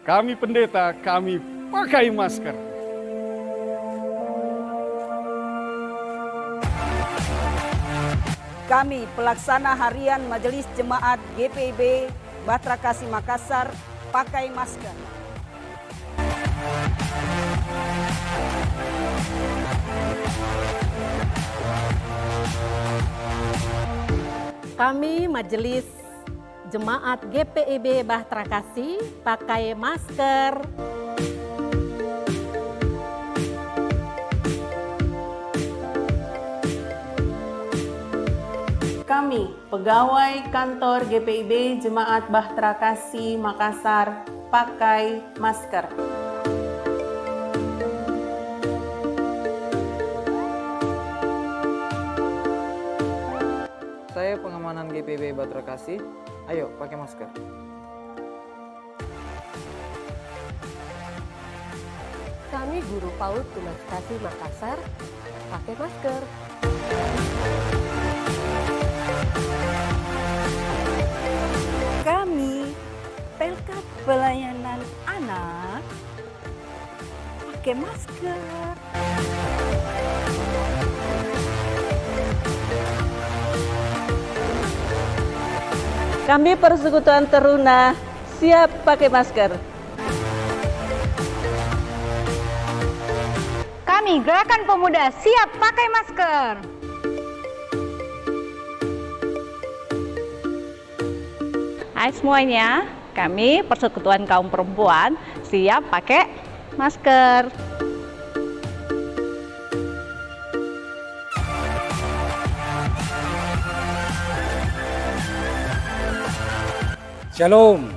Kami pendeta, kami pakai masker. Kami pelaksana harian Majelis Jemaat GPIB Bahtera Kasih Makassar pakai masker. Kami Majelis Jemaat GPIB Bahtera Kasih pakai masker. Kami, pegawai kantor GPIB Jemaat Bahtera Kasih Makassar, pakai masker. Saya pengamanan GPIB Bahtera Kasih, ayo pakai masker. Kami guru PAUD Tunas Kasih Makassar pakai masker. Kami Pelkat Pelayanan Anak pakai masker. Kami Persekutuan Teruna siap pakai masker. Kami Gerakan Pemuda siap pakai masker. Hai semuanya, kami Persekutuan Kaum Perempuan siap pakai masker. Shalom,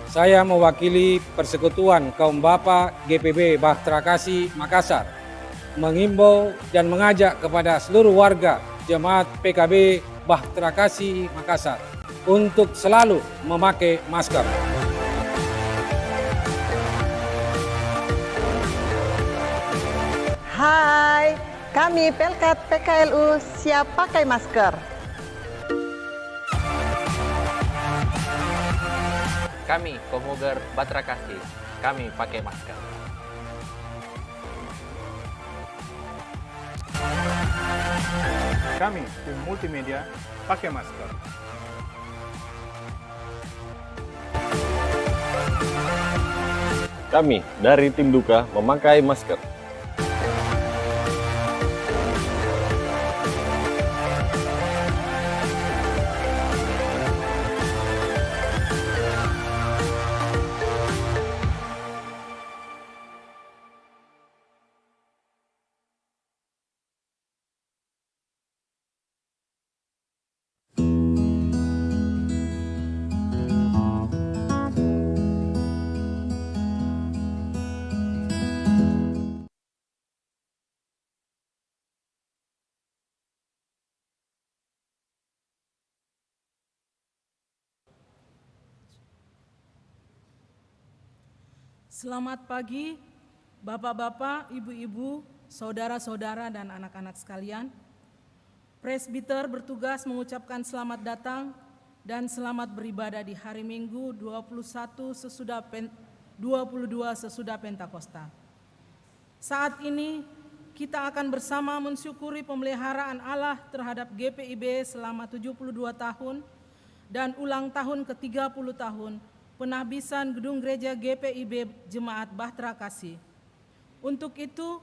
saya mewakili Persekutuan Kaum Bapa GPB Bahtera Kasih Makassar mengimbau dan mengajak kepada seluruh warga Jemaat PKB Bahtera Kasih Makassar untuk selalu memakai masker. Hai, kami Pelkat PKLU siap pakai masker. Kami Komuger Bahtera Kasih, kami pakai masker. Kami tim multimedia pakai masker. Kami dari tim duka memakai masker. Selamat pagi, Bapak-bapak, Ibu-ibu, saudara-saudara, dan anak-anak sekalian. Presbiter bertugas mengucapkan selamat datang dan selamat beribadah di hari Minggu 22 sesudah Pentakosta. Saat ini kita akan bersama mensyukuri pemeliharaan Allah terhadap GPIB selama 72 tahun dan ulang tahun ke-30 tahun penahbisan gedung gereja GPIB Jemaat Bahtera Kasih. Untuk itu,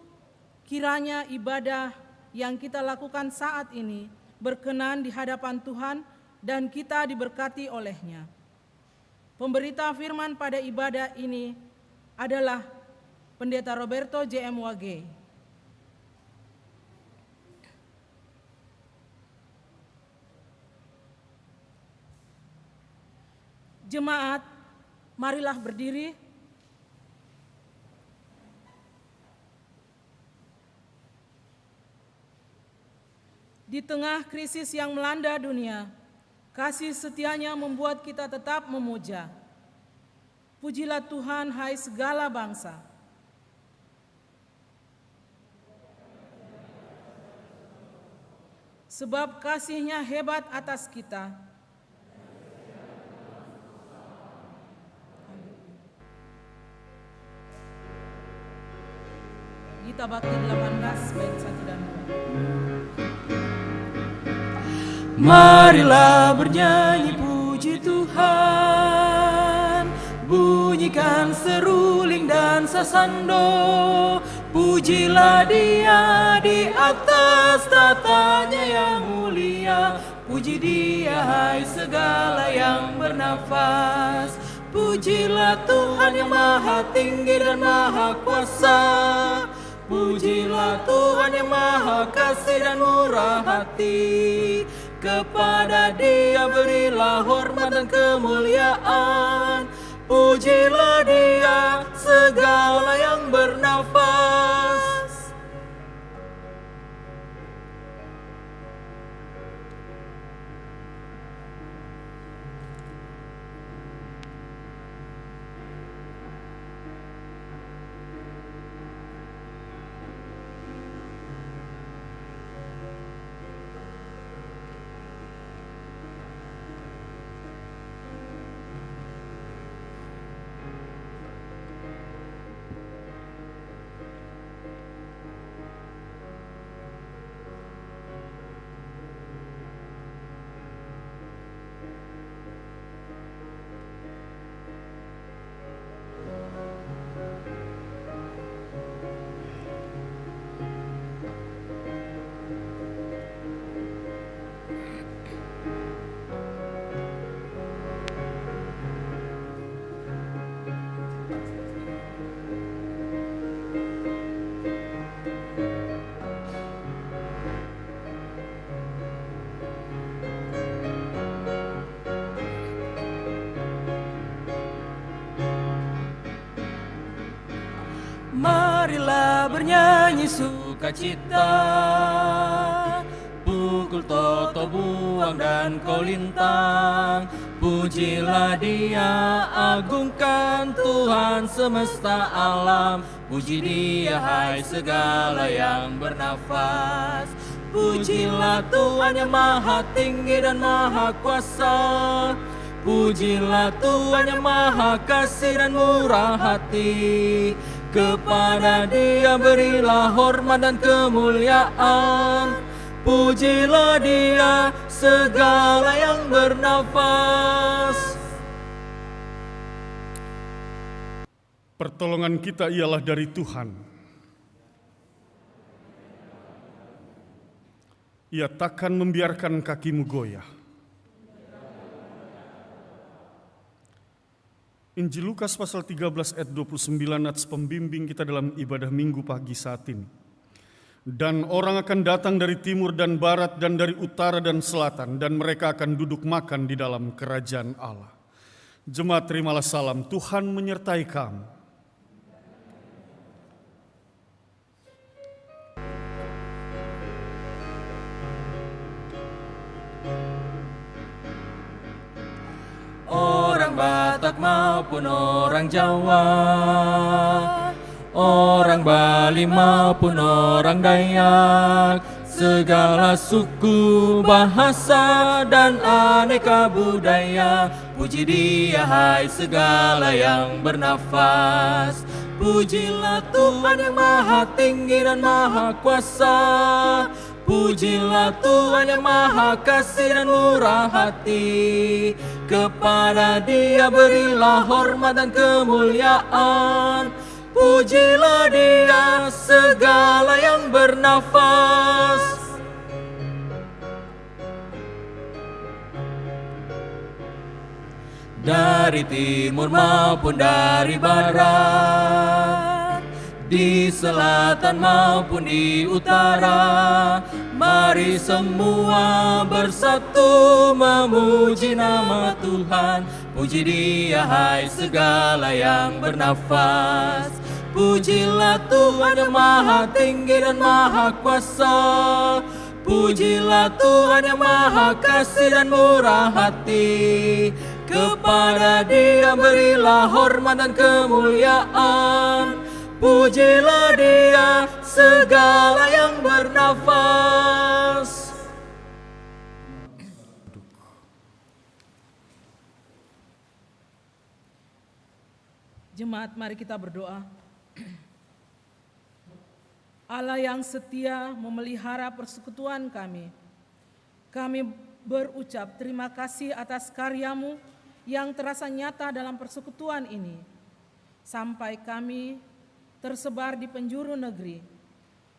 kiranya ibadah yang kita lakukan saat ini berkenan di hadapan Tuhan dan kita diberkati oleh-Nya. Pemberita firman pada ibadah ini adalah Pendeta Roberto JM Wage. Jemaat, marilah berdiri. Di tengah krisis yang melanda dunia, kasih setianya membuat kita tetap memuja. Pujilah Tuhan, hai segala bangsa. Sebab kasih-Nya hebat atas kita. Kita bakti 18 bait 1 dan 2. Marilah bernyanyi puji Tuhan, bunyikan seruling dan sasando. Pujilah Dia di atas tatanya yang mulia. Puji Dia hai segala yang bernafas. Pujilah Tuhan yang maha tinggi dan maha kuasa. Pujilah Tuhan yang maha kasih dan murah hati. Kepada Dia berilah hormat dan kemuliaan. Pujilah Dia segala yang bernafas. Marilah bernyanyi sukacita, pukul toto buang dan kolintang. Pujilah Dia, agungkan Tuhan semesta alam. Puji Dia hai segala yang bernafas. Pujilah Tuhan yang maha tinggi dan maha kuasa. Pujilah Tuhan yang maha kasih dan murah hati. Kepada Dia berilah hormat dan kemuliaan. Pujilah Dia segala yang bernafas. Pertolongan kita ialah dari Tuhan. Ia takkan membiarkan kakimu goyah. Injil Lukas pasal 13 ayat 29 nats pembimbing kita dalam ibadah minggu pagi saat ini. Dan orang akan datang dari timur dan barat dan dari utara dan selatan, dan mereka akan duduk makan di dalam kerajaan Allah. Jemaat terimalah salam, Tuhan menyertai kamu. Orang Batak maupun orang Jawa, orang Bali maupun orang Dayak, segala suku, bahasa, dan aneka budaya. Puji Dia hai segala yang bernafas. Pujilah Tuhan yang maha tinggi dan maha kuasa. Pujilah Tuhan yang maha kasih dan murah hati. Kepada Dia berilah hormat dan kemuliaan. Pujilah Dia segala yang bernafas. Dari timur maupun dari barat, di selatan maupun di utara, mari semua bersatu memuji nama Tuhan. Puji Dia hai segala yang bernafas. Pujilah Tuhan yang maha tinggi dan maha kuasa. Pujilah Tuhan yang maha kasih dan murah hati. Kepada Dia berilah hormat dan kemuliaan. Pujilah Dia segala yang bernafas. Jemaat, mari kita berdoa. Allah yang setia memelihara persekutuan kami. Kami berucap terima kasih atas karya-Mu yang terasa nyata dalam persekutuan ini. Sampai kami tersebar di penjuru negeri,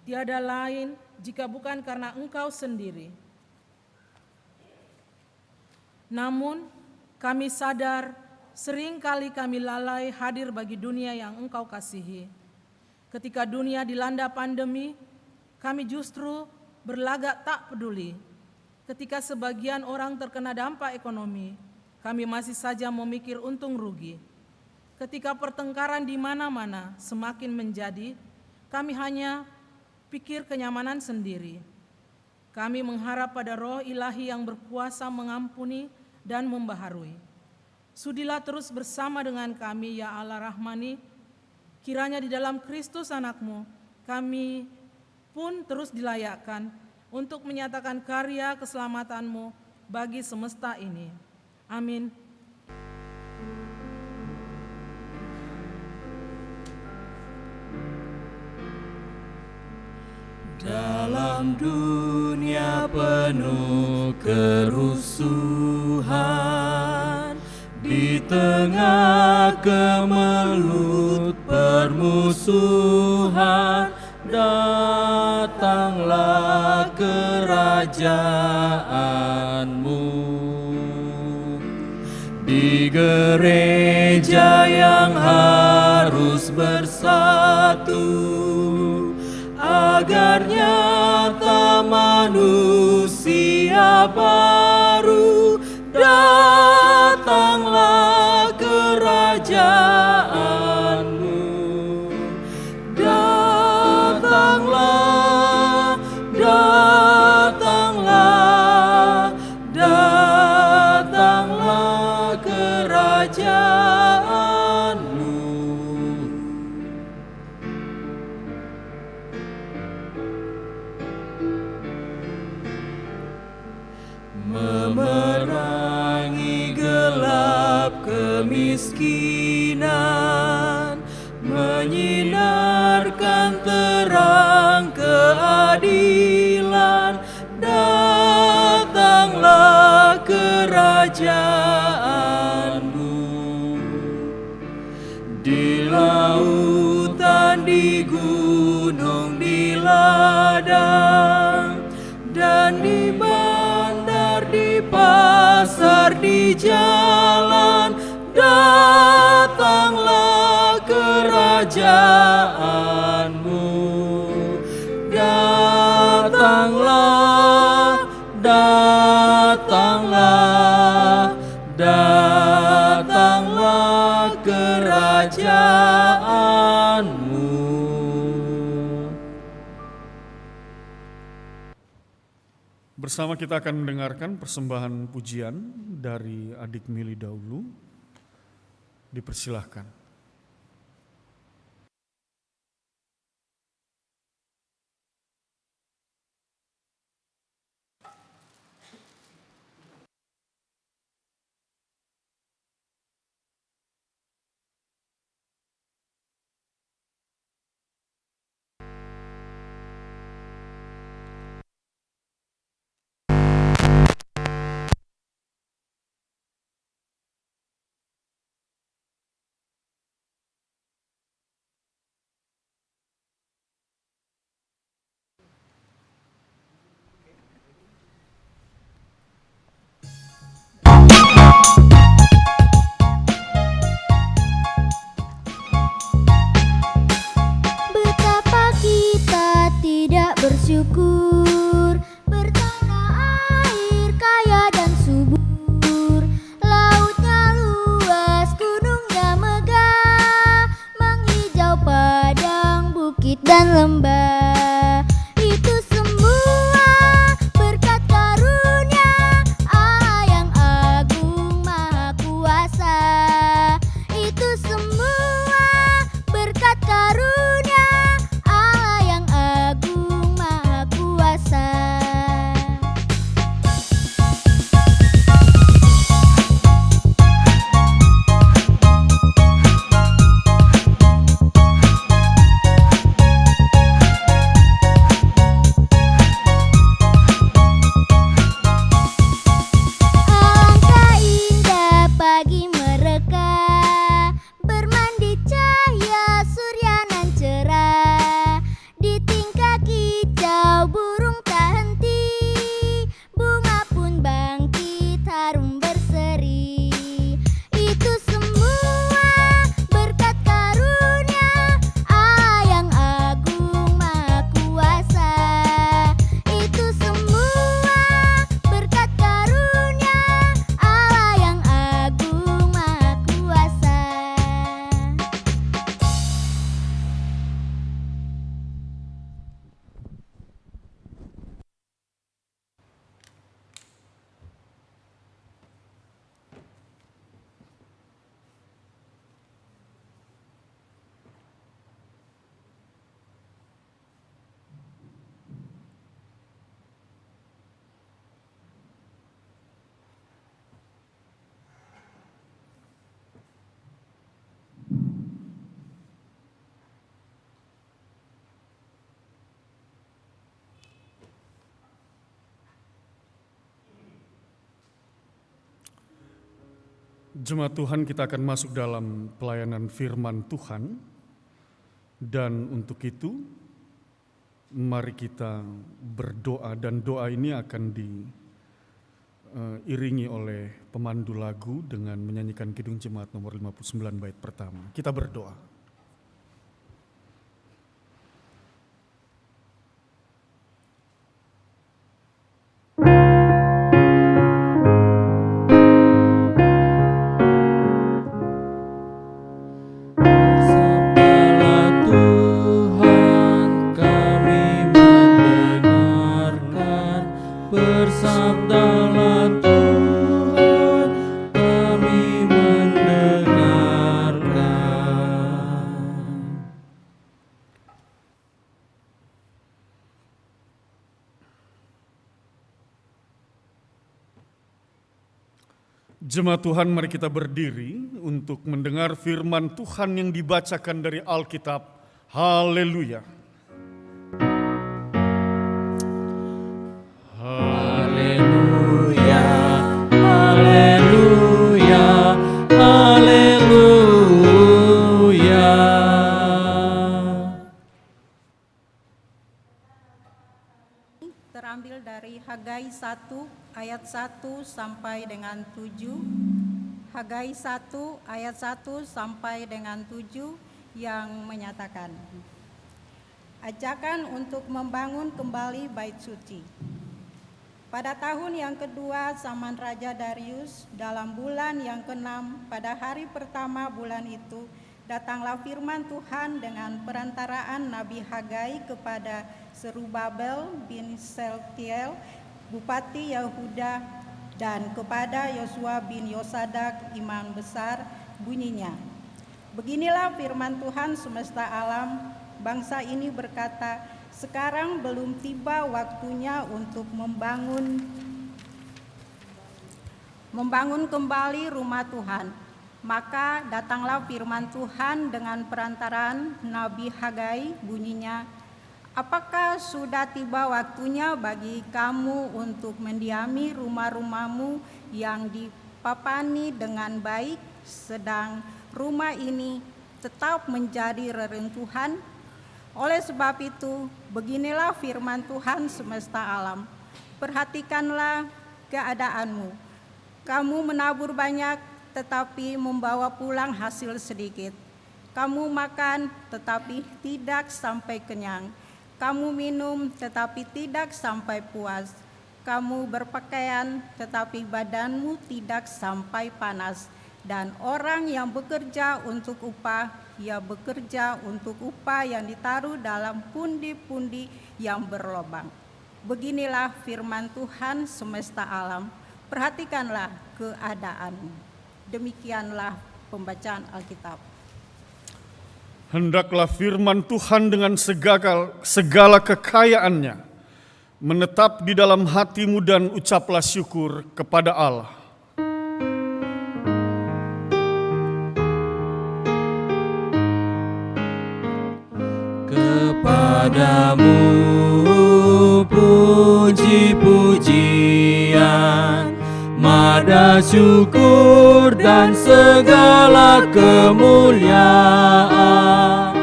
tiada lain jika bukan karena Engkau sendiri. Namun kami sadar seringkali kami lalai hadir bagi dunia yang Engkau kasihi. Ketika dunia dilanda pandemi, kami justru berlagak tak peduli. Ketika sebagian orang terkena dampak ekonomi, kami masih saja memikir untung rugi. Ketika pertengkaran di mana-mana semakin menjadi, kami hanya pikir kenyamanan sendiri. Kami mengharap pada Roh Ilahi yang berkuasa mengampuni dan membaharui. Sudilah terus bersama dengan kami, ya Allah Rahmani. Kiranya di dalam Kristus Anak-Mu, kami pun terus dilayakkan untuk menyatakan karya keselamatan-Mu bagi semesta ini. Amin. Dalam dunia penuh kerusuhan, di tengah kemelut permusuhan, datanglah kerajaan-Mu. Di gereja yang harus bersatu, agar nyata manusia baru, datanglah kerajaan-Mu. Datanglah, datanglah, datanglah kerajaan-Mu. Memerangi gelap kemiskinan, menyinarkan terang keadilan, datanglah kerajaan-Mu. Di lautan, di gunung, di ladang, dan di bandar, di pasar, di jalan, datanglah kerajaan-Mu. Datanglah, datanglah, datanglah kerajaan-Mu. Bersama kita akan mendengarkan persembahan pujian dari Adik Mili Daulu. Dipersilahkan. bersyukur, bertanah air kaya dan subur, lautnya luas, gunungnya megah, menghijau padang, bukit dan lembah. Itu semua berkat karunia Allah yang agung maha kuasa. Itu semua berkat karunia Allah yang agung maha kuasa. Jemaat Tuhan, kita akan masuk dalam pelayanan firman Tuhan. Dan untuk itu, mari kita berdoa, dan doa ini akan diiringi oleh pemandu lagu dengan menyanyikan Kidung Jemaat nomor 59 bait pertama. Kita berdoa. Jemaat Tuhan, mari kita berdiri untuk mendengar firman Tuhan yang dibacakan dari Alkitab. Haleluya. Haleluya, haleluya, haleluya. Terambil dari Hagai 1 ayat 1 sampai dengan 7. Hagai 1 ayat 1 sampai dengan 7 yang menyatakan, ajakan untuk membangun kembali bait suci. Pada tahun yang kedua zaman Raja Darius, dalam bulan yang ke-6, pada hari pertama bulan itu, datanglah firman Tuhan dengan perantaraan Nabi Hagai kepada Serubabel bin Seltiel, Bupati Yehuda, dan kepada Yosua bin Yosadak, imam besar, bunyinya, beginilah firman Tuhan semesta alam, bangsa ini berkata, sekarang belum tiba waktunya untuk membangun kembali rumah Tuhan. Maka datanglah firman Tuhan dengan perantaraan Nabi Hagai, bunyinya, apakah sudah tiba waktunya bagi kamu untuk mendiami rumah-rumahmu yang dipapani dengan baik, sedang rumah ini tetap menjadi reruntuhan? Oleh sebab itu, beginilah firman Tuhan semesta alam, perhatikanlah keadaanmu. Kamu menabur banyak, tetapi membawa pulang hasil sedikit. Kamu makan, tetapi tidak sampai kenyang. Kamu minum, tetapi tidak sampai puas. Kamu berpakaian, tetapi badanmu tidak sampai panas. Dan orang yang bekerja untuk upah, ia bekerja untuk upah yang ditaruh dalam pundi-pundi yang berlobang. Beginilah firman Tuhan semesta alam. Perhatikanlah keadaanmu. Demikianlah pembacaan Alkitab. Hendaklah firman Tuhan dengan segala kekayaannya menetap di dalam hatimu dan ucaplah syukur kepada Allah. Kepadamu puji-pujian, mada syukur dan segala kemuliaan,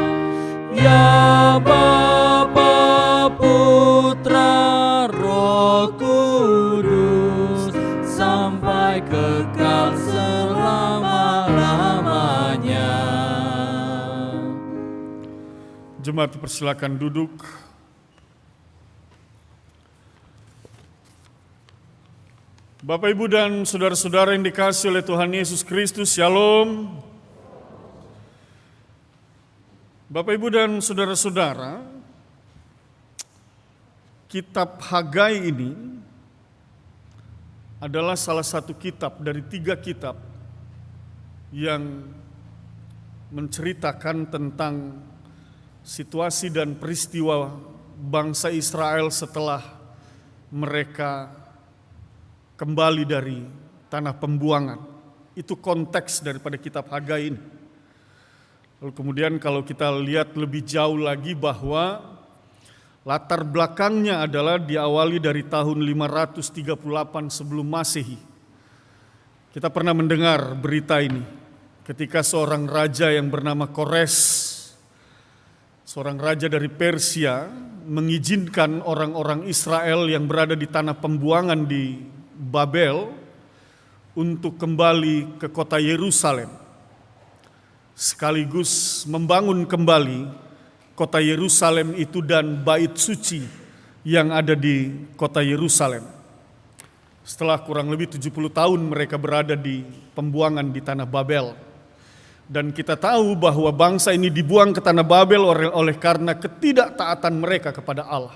ya Bapa, Putra, Roh Kudus, sampai kekal selama-lamanya. Jemaat persilakan duduk. Bapak, Ibu, dan saudara-saudara yang dikasihi oleh Tuhan Yesus Kristus, Shalom. Bapak, Ibu, dan saudara-saudara, kitab Hagai ini adalah salah satu kitab dari 3 kitab yang menceritakan tentang situasi dan peristiwa bangsa Israel setelah mereka kembali dari tanah pembuangan. Itu konteks daripada kitab Hagai ini. Lalu kemudian kalau kita lihat lebih jauh lagi bahwa latar belakangnya adalah diawali dari tahun 538 sebelum Masehi, Kita pernah mendengar berita ini ketika seorang raja yang bernama Kores, seorang raja dari Persia, mengizinkan orang-orang Israel yang berada di tanah pembuangan di Babel untuk kembali ke kota Yerusalem, sekaligus membangun kembali kota Yerusalem itu dan bait suci yang ada di kota Yerusalem. Setelah kurang lebih 70 tahun mereka berada di pembuangan di tanah Babel. Dan kita tahu bahwa bangsa ini dibuang ke tanah Babel oleh karena ketidaktaatan mereka kepada Allah.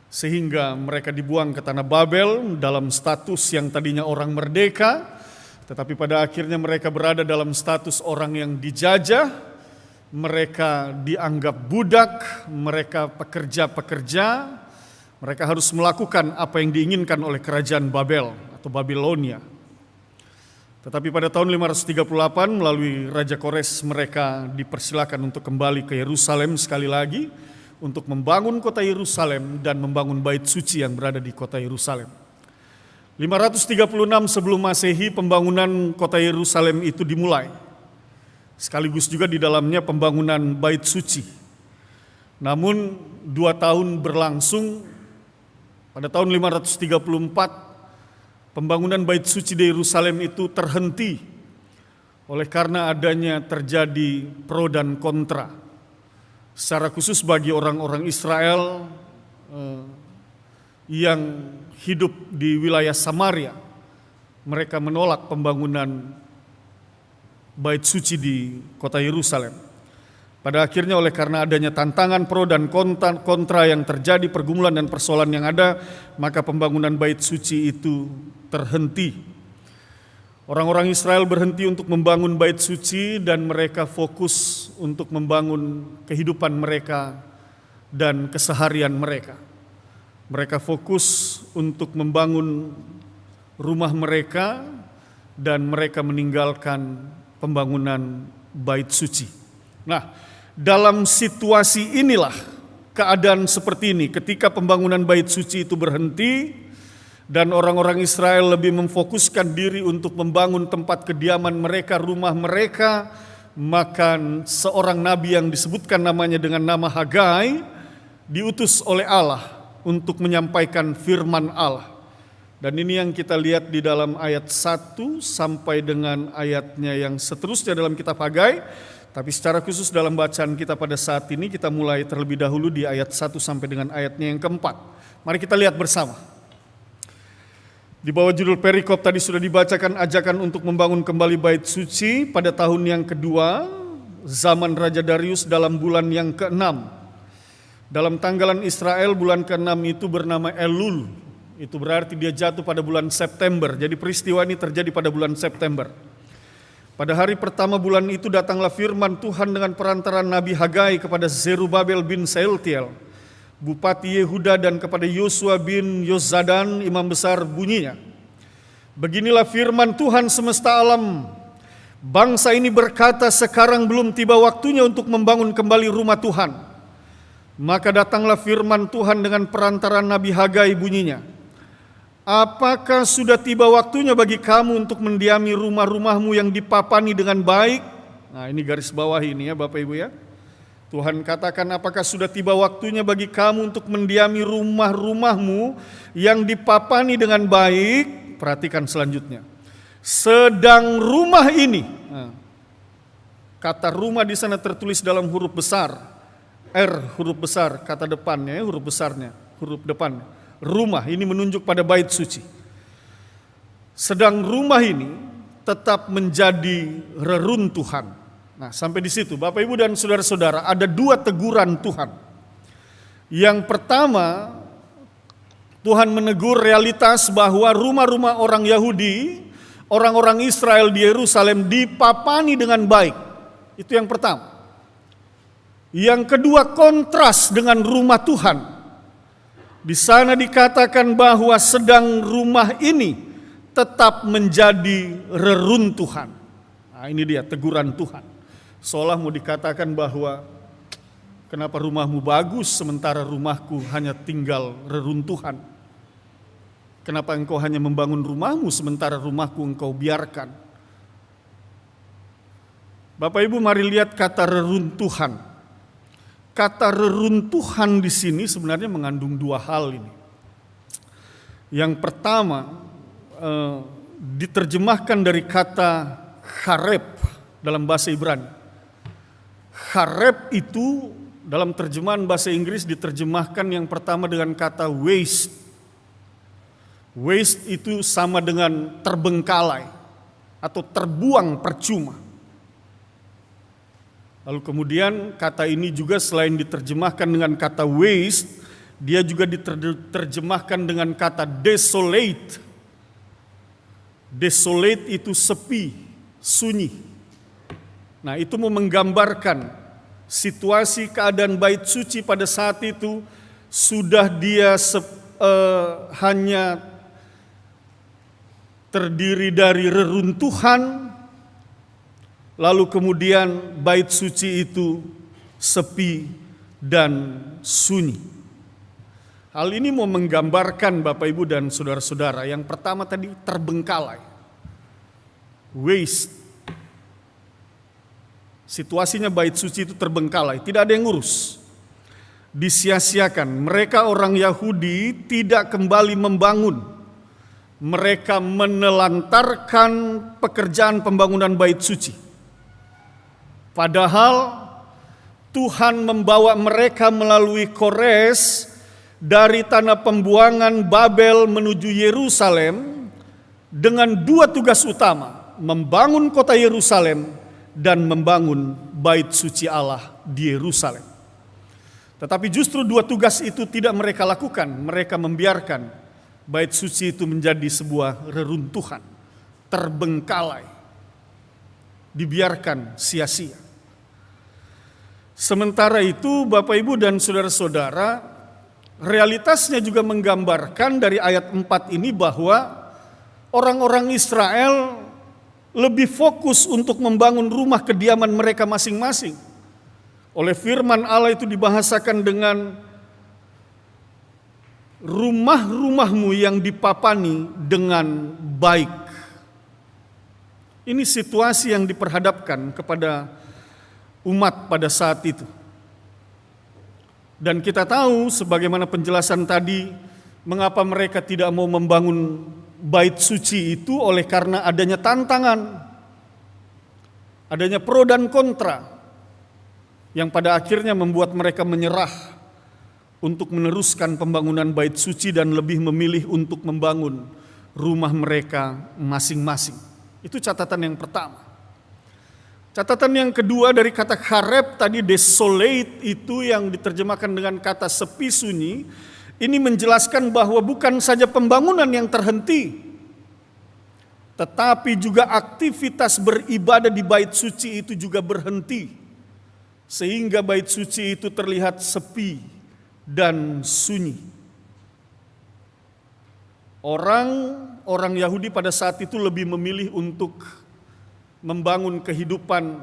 Sehingga mereka dibuang ke tanah Babel dalam status yang tadinya orang merdeka, tetapi pada akhirnya mereka berada dalam status orang yang dijajah, mereka dianggap budak, mereka pekerja-pekerja, mereka harus melakukan apa yang diinginkan oleh kerajaan Babel atau Babilonia. Tetapi pada tahun 538 melalui Raja Kores mereka dipersilakan untuk kembali ke Yerusalem sekali lagi untuk membangun kota Yerusalem dan membangun bait suci yang berada di kota Yerusalem. 536 sebelum Masehi pembangunan kota Yerusalem itu dimulai. Sekaligus juga di dalamnya pembangunan bait suci. Namun 2 tahun berlangsung. Pada tahun 534, pembangunan bait suci di Yerusalem itu terhenti oleh karena adanya terjadi pro dan kontra. Secara khusus bagi orang-orang Israel yang hidup di wilayah Samaria, mereka menolak pembangunan bait suci di kota Yerusalem. Pada akhirnya oleh karena adanya tantangan pro dan kontra yang terjadi, pergumulan dan persoalan yang ada, maka pembangunan bait suci itu terhenti. Orang-orang Israel berhenti untuk membangun bait suci dan mereka fokus untuk membangun kehidupan mereka dan keseharian mereka. Mereka fokus untuk membangun rumah mereka dan mereka meninggalkan pembangunan bait suci. Nah, dalam situasi inilah keadaan seperti ini ketika pembangunan bait suci itu berhenti dan orang-orang Israel lebih memfokuskan diri untuk membangun tempat kediaman mereka, rumah mereka, maka seorang nabi yang disebutkan namanya dengan nama Hagai diutus oleh Allah untuk menyampaikan firman Allah. Dan ini yang kita lihat di dalam ayat 1 sampai dengan ayatnya yang seterusnya dalam kitab Hagai. Tapi secara khusus dalam bacaan kita pada saat ini kita mulai terlebih dahulu di ayat 1 sampai dengan ayatnya yang keempat. Mari kita lihat bersama. Di bawah judul perikop tadi sudah dibacakan ajakan untuk membangun kembali bait suci pada tahun yang kedua, zaman Raja Darius dalam bulan yang ke-6. Dalam tanggalan Israel bulan ke-6 itu bernama Elul. Itu berarti dia jatuh pada bulan September. Jadi peristiwa ini terjadi pada bulan September. Pada hari pertama bulan itu datanglah firman Tuhan dengan perantaran Nabi Hagai kepada Zerubabel bin Sealtiel, Bupati Yehuda, dan kepada Yosua bin Yozadan, imam besar, bunyinya. Beginilah firman Tuhan semesta alam, bangsa ini berkata sekarang belum tiba waktunya untuk membangun kembali rumah Tuhan. Maka datanglah firman Tuhan dengan perantaran Nabi Hagai, bunyinya. Apakah sudah tiba waktunya bagi kamu untuk mendiami rumah-rumahmu yang dipapani dengan baik? Nah, ini garis bawah ini ya Bapak Ibu ya. Tuhan katakan, apakah sudah tiba waktunya bagi kamu untuk mendiami rumah-rumahmu yang dipapani dengan baik? Perhatikan selanjutnya. Sedang rumah ini, kata rumah di sana tertulis dalam huruf besar, R huruf besar, kata depannya, huruf besarnya, huruf depannya. Rumah ini menunjuk pada bait suci. Sedang rumah ini tetap menjadi reruntuhan. Nah, sampai di situ Bapak Ibu dan saudara-saudara, ada 2 teguran Tuhan. Yang pertama, Tuhan menegur realitas bahwa rumah-rumah orang Yahudi, orang-orang Israel di Yerusalem dipapani dengan baik. Itu yang pertama. Yang kedua, kontras dengan rumah Tuhan. Di sana dikatakan bahwa sedang rumah ini tetap menjadi reruntuhan. Nah, ini dia teguran Tuhan. Seolah mau dikatakan bahwa kenapa rumahmu bagus sementara rumahku hanya tinggal reruntuhan. Kenapa engkau hanya membangun rumahmu sementara rumahku engkau biarkan? Bapak Ibu, mari lihat kata reruntuhan. Kata reruntuhan di sini sebenarnya mengandung dua hal ini. Yang pertama, diterjemahkan dari kata khareb dalam bahasa Ibrani. Khareb itu dalam terjemahan bahasa Inggris diterjemahkan yang pertama dengan kata waste. Waste itu sama dengan terbengkalai atau terbuang percuma. Lalu kemudian kata ini juga selain diterjemahkan dengan kata waste, dia juga diterjemahkan dengan kata desolate. Desolate itu sepi, sunyi. Nah, itu mau menggambarkan situasi keadaan bait suci pada saat itu sudah dia hanya terdiri dari reruntuhan, lalu kemudian bait suci itu sepi dan sunyi. Hal ini mau menggambarkan Bapak Ibu dan saudara-saudara. Yang pertama tadi terbengkalai, waste. Situasinya bait suci itu terbengkalai, tidak ada yang ngurus, disia-siakan. Mereka orang Yahudi tidak kembali membangun. Mereka menelantarkan pekerjaan pembangunan bait suci. Padahal Tuhan membawa mereka melalui Kores dari tanah pembuangan Babel menuju Yerusalem dengan dua tugas utama, membangun kota Yerusalem dan membangun bait suci Allah di Yerusalem. Tetapi justru dua tugas itu tidak mereka lakukan. Mereka membiarkan bait suci itu menjadi sebuah reruntuhan, terbengkalai, dibiarkan sia-sia. Sementara itu Bapak Ibu dan saudara-saudara, realitasnya juga menggambarkan dari ayat 4 ini bahwa orang-orang Israel lebih fokus untuk membangun rumah kediaman mereka masing-masing. Oleh firman Allah itu dibahasakan dengan rumah-rumahmu yang dipapani dengan baik. Ini situasi yang diperhadapkan kepada umat pada saat itu. Dan kita tahu sebagaimana penjelasan tadi, mengapa mereka tidak mau membangun bait suci itu oleh karena adanya tantangan, adanya pro dan kontra, yang pada akhirnya membuat mereka menyerah untuk meneruskan pembangunan bait suci dan lebih memilih untuk membangun rumah mereka masing-masing. Itu catatan yang pertama. Catatan yang kedua dari kata khareb tadi, desolate, itu yang diterjemahkan dengan kata sepi sunyi. Ini menjelaskan bahwa bukan saja pembangunan yang terhenti, tetapi juga aktivitas beribadah di bait suci itu juga berhenti. Sehingga bait suci itu terlihat sepi dan sunyi. Orang Yahudi pada saat itu lebih memilih untuk membangun kehidupan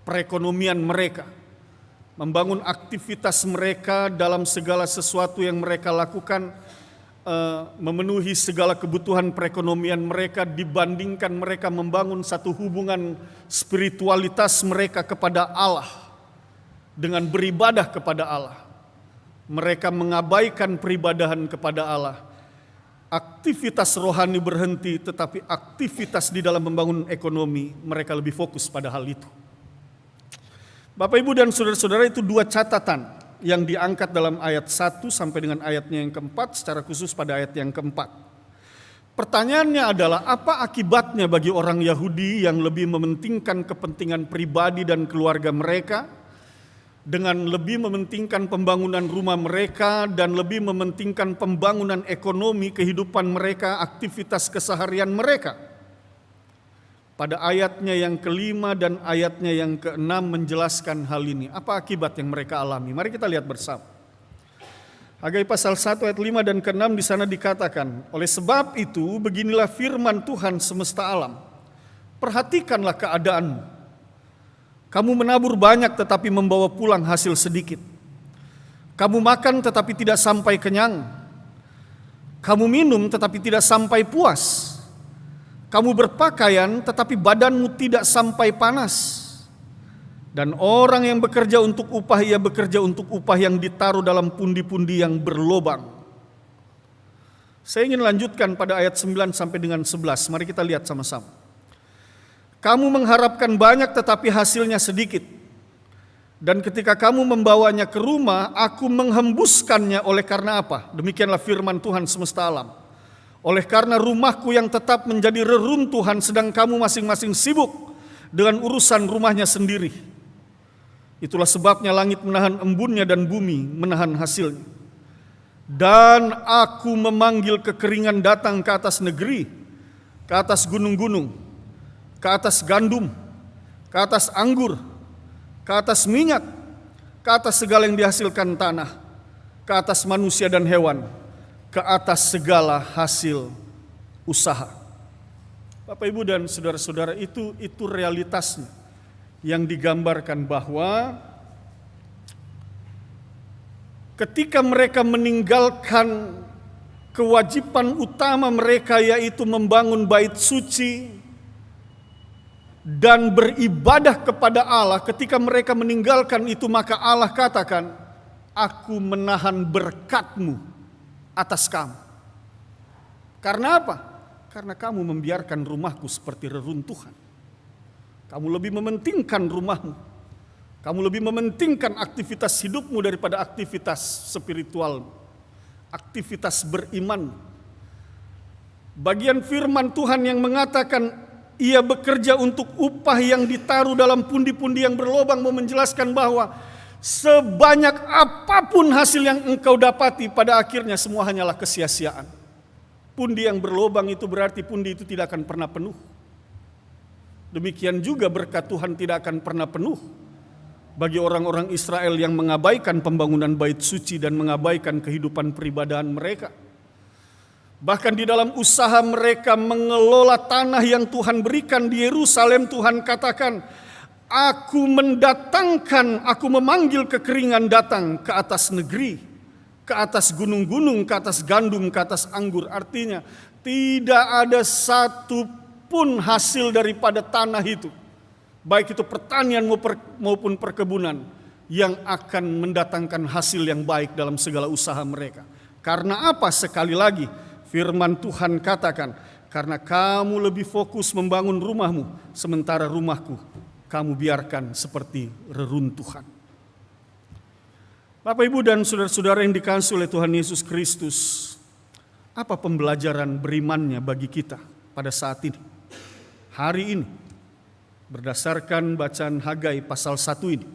perekonomian mereka, membangun aktivitas mereka dalam segala sesuatu yang mereka lakukan, memenuhi segala kebutuhan perekonomian mereka dibandingkan mereka membangun satu hubungan spiritualitas mereka kepada Allah dengan beribadah kepada Allah. Mereka mengabaikan peribadahan kepada Allah. Aktivitas rohani berhenti, tetapi aktivitas di dalam membangun ekonomi mereka lebih fokus pada hal itu. Bapak Ibu dan saudara-saudara, itu dua catatan yang diangkat dalam ayat 1 sampai dengan ayatnya yang keempat, secara khusus pada ayat yang keempat. Pertanyaannya adalah, apa akibatnya bagi orang Yahudi yang lebih mementingkan kepentingan pribadi dan keluarga mereka, dengan lebih mementingkan pembangunan rumah mereka dan lebih mementingkan pembangunan ekonomi kehidupan mereka, aktivitas keseharian mereka? Pada ayatnya yang kelima dan ayatnya yang keenam menjelaskan hal ini. Apa akibat yang mereka alami? Mari kita lihat bersama. Hagai pasal 1 ayat 5 dan ke-6 di sana dikatakan, oleh sebab itu beginilah firman Tuhan semesta alam. Perhatikanlah keadaanmu. Kamu menabur banyak tetapi membawa pulang hasil sedikit. Kamu makan tetapi tidak sampai kenyang. Kamu minum tetapi tidak sampai puas. Kamu berpakaian tetapi badanmu tidak sampai panas. Dan orang yang bekerja untuk upah, ia bekerja untuk upah yang ditaruh dalam pundi-pundi yang berlobang. Saya ingin lanjutkan pada ayat 9 sampai dengan 11. Mari kita lihat sama-sama. Kamu mengharapkan banyak tetapi hasilnya sedikit. Dan ketika kamu membawanya ke rumah, aku menghembuskannya oleh karena apa? Demikianlah firman Tuhan semesta alam. Oleh karena rumahku yang tetap menjadi reruntuhan, sedang kamu masing-masing sibuk dengan urusan rumahnya sendiri. Itulah sebabnya langit menahan embunnya dan bumi menahan hasilnya. Dan aku memanggil kekeringan datang ke atas negeri, ke atas gunung-gunung, ke atas gandum, ke atas anggur, ke atas minyak, ke atas segala yang dihasilkan tanah, ke atas manusia dan hewan, ke atas segala hasil usaha. Bapak, Ibu, dan saudara-saudara, itu realitasnya yang digambarkan bahwa ketika mereka meninggalkan kewajiban utama mereka, yaitu membangun bait suci dan beribadah kepada Allah, ketika mereka meninggalkan itu, maka Allah katakan, aku menahan berkat-Mu atas kamu. Karena apa? Karena kamu membiarkan rumahku seperti reruntuhan. Kamu lebih mementingkan rumahmu. Kamu lebih mementingkan aktivitas hidupmu daripada aktivitas spiritual, aktivitas beriman. Bagian firman Tuhan yang mengatakan ia bekerja untuk upah yang ditaruh dalam pundi-pundi yang berlobang, mau menjelaskan bahwa sebanyak apapun hasil yang engkau dapati, pada akhirnya semua hanyalah kesia-siaan. Pundi yang berlobang itu berarti pundi itu tidak akan pernah penuh. Demikian juga berkat Tuhan tidak akan pernah penuh bagi orang-orang Israel yang mengabaikan pembangunan bait suci dan mengabaikan kehidupan peribadahan mereka. Bahkan di dalam usaha mereka mengelola tanah yang Tuhan berikan di Yerusalem, Tuhan katakan, aku memanggil kekeringan datang ke atas negeri, ke atas gunung-gunung, ke atas gandum, ke atas anggur. Artinya tidak ada satu pun hasil daripada tanah itu, baik itu pertanian maupun perkebunan, yang akan mendatangkan hasil yang baik dalam segala usaha mereka. Karena apa? Sekali lagi firman Tuhan katakan, karena kamu lebih fokus membangun rumahmu, sementara rumahku kamu biarkan seperti reruntuhan. Bapak, Ibu, dan saudara-saudara yang dikasihi oleh Tuhan Yesus Kristus, apa pembelajaran berimannya bagi kita pada saat ini? Hari ini, berdasarkan bacaan Hagai pasal 1 ini.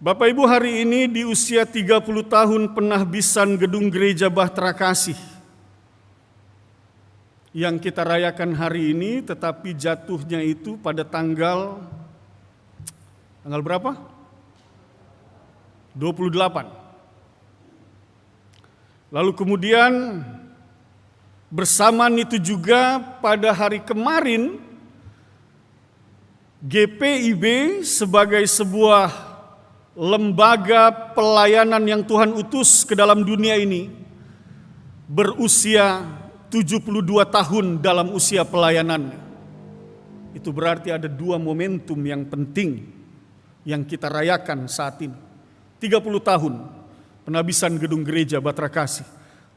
Bapak, Ibu, hari ini di usia 30 tahun penahbisan gedung gereja Bahtera Kasih yang kita rayakan hari ini, tetapi jatuhnya itu pada tanggal berapa? 28. Lalu kemudian bersamaan itu juga pada hari kemarin GPIB sebagai sebuah lembaga pelayanan yang Tuhan utus ke dalam dunia ini berusia 72 tahun dalam usia pelayanannya. Itu berarti ada dua momentum yang penting yang kita rayakan saat ini. 30 tahun penahbisan gedung gereja Bahtera Kasih,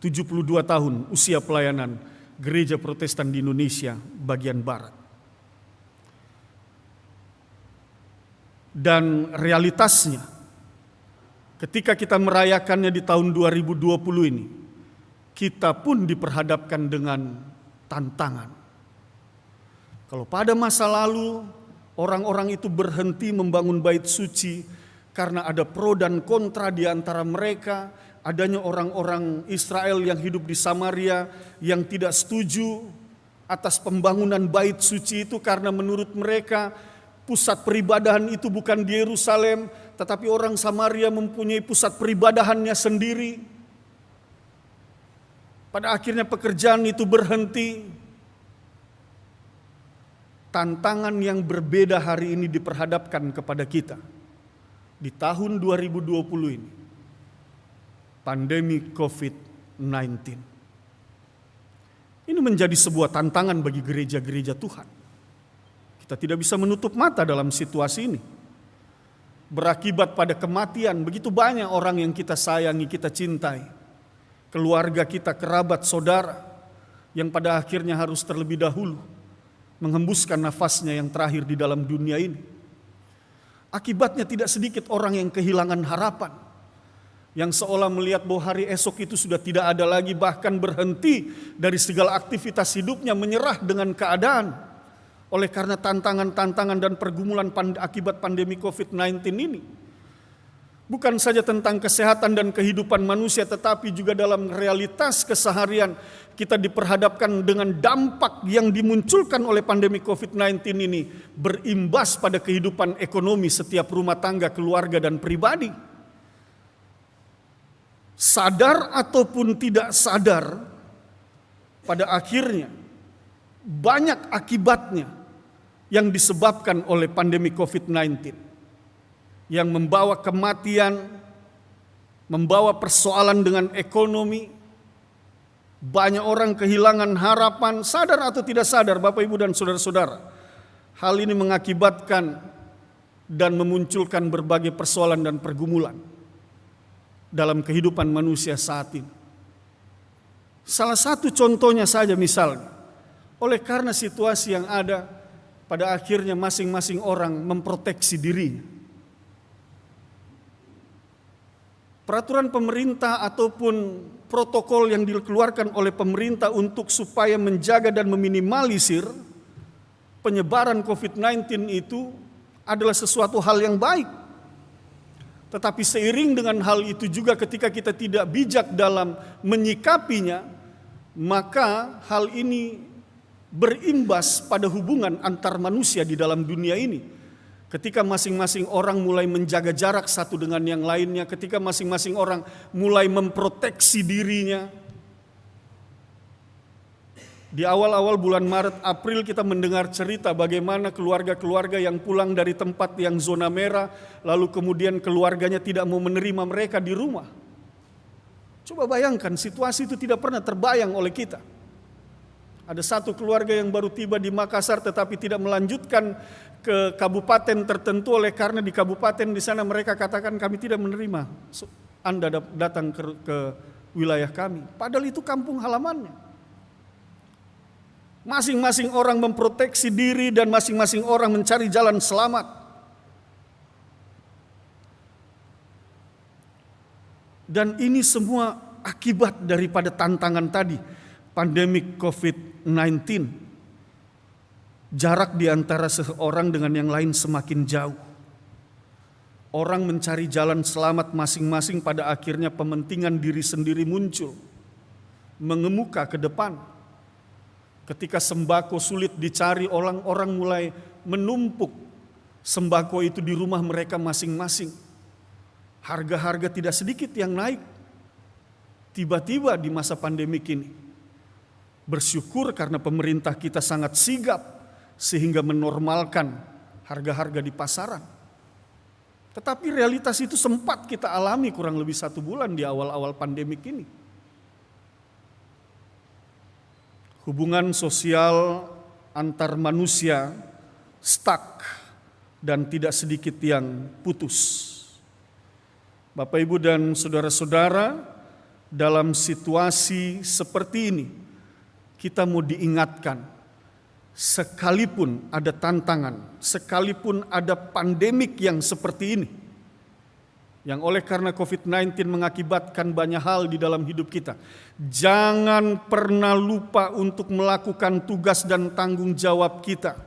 72 tahun usia pelayanan gereja Protestan di Indonesia bagian barat. Dan realitasnya, ketika kita merayakannya di tahun 2020 ini, kita pun diperhadapkan dengan tantangan. Kalau pada masa lalu orang-orang itu berhenti membangun bait suci karena ada pro dan kontra di antara mereka, adanya orang-orang Israel yang hidup di Samaria yang tidak setuju atas pembangunan bait suci itu karena menurut mereka pusat peribadahan itu bukan di Yerusalem, tetapi orang Samaria mempunyai pusat peribadahannya sendiri. Pada akhirnya pekerjaan itu berhenti. Tantangan yang berbeda hari ini diperhadapkan kepada kita di tahun 2020 ini. pandemi COVID-19. Ini menjadi sebuah tantangan bagi gereja-gereja Tuhan. Kita tidak bisa menutup mata dalam situasi ini. Berakibat pada kematian begitu banyak orang yang kita sayangi, kita cintai. Keluarga kita, kerabat, saudara, yang pada akhirnya harus terlebih dahulu menghembuskan nafasnya yang terakhir di dalam dunia ini. Akibatnya tidak sedikit orang yang kehilangan harapan, yang seolah melihat bahwa hari esok itu sudah tidak ada lagi, bahkan berhenti dari segala aktivitas hidupnya, menyerah dengan keadaan oleh karena tantangan-tantangan dan pergumulan akibat pandemi COVID-19 ini. Bukan saja tentang kesehatan dan kehidupan manusia, tetapi juga dalam realitas keseharian kita diperhadapkan dengan dampak yang dimunculkan oleh pandemi COVID-19 ini, berimbas pada kehidupan ekonomi setiap rumah tangga, keluarga, dan pribadi. Sadar ataupun tidak sadar, pada akhirnya banyak akibatnya yang disebabkan oleh pandemi COVID-19. Yang membawa kematian, membawa persoalan dengan ekonomi. Banyak orang kehilangan harapan, sadar atau tidak sadar, Bapak, Ibu, dan saudara-saudara. Hal ini mengakibatkan dan memunculkan berbagai persoalan dan pergumulan dalam kehidupan manusia saat ini. Salah satu contohnya saja misalnya, oleh karena situasi yang ada, pada akhirnya masing-masing orang memproteksi dirinya. Peraturan pemerintah ataupun protokol yang dikeluarkan oleh pemerintah untuk supaya menjaga dan meminimalisir penyebaran COVID-19 itu adalah sesuatu hal yang baik. Tetapi seiring dengan hal itu juga ketika kita tidak bijak dalam menyikapinya, maka hal ini berimbas pada hubungan antar manusia di dalam dunia ini. Ketika masing-masing orang mulai menjaga jarak satu dengan yang lainnya, ketika masing-masing orang mulai memproteksi dirinya. Di awal-awal bulan Maret, April kita mendengar cerita bagaimana keluarga-keluarga yang pulang dari tempat yang zona merah, lalu kemudian keluarganya tidak mau menerima mereka di rumah. Coba bayangkan, situasi itu tidak pernah terbayang oleh kita. Ada satu keluarga yang baru tiba di Makassar tetapi tidak melanjutkan ke kabupaten tertentu oleh karena di kabupaten di sana mereka katakan kami tidak menerima Anda datang ke wilayah kami. Padahal itu kampung halamannya. Masing-masing orang memproteksi diri dan masing-masing orang mencari jalan selamat. Dan ini semua akibat daripada tantangan tadi, pandemik COVID-19. Jarak di antara seseorang dengan yang lain semakin jauh. Orang mencari jalan selamat masing-masing, pada akhirnya pementingan diri sendiri muncul, mengemuka ke depan. Ketika sembako sulit dicari, orang-orang mulai menumpuk sembako itu di rumah mereka masing-masing. Harga-harga tidak sedikit yang naik. Tiba-tiba di masa pandemik ini, bersyukur karena pemerintah kita sangat sigap sehingga menormalkan harga-harga di pasaran. Tetapi realitas itu sempat kita alami kurang lebih 1 bulan di awal-awal pandemik ini. Hubungan sosial antar manusia stuck dan tidak sedikit yang putus. Bapak, Ibu, dan saudara-saudara, dalam situasi seperti ini kita mau diingatkan, sekalipun ada tantangan, sekalipun ada pandemik yang seperti ini, yang oleh karena COVID-19 mengakibatkan banyak hal di dalam hidup kita, jangan pernah lupa untuk melakukan tugas dan tanggung jawab kita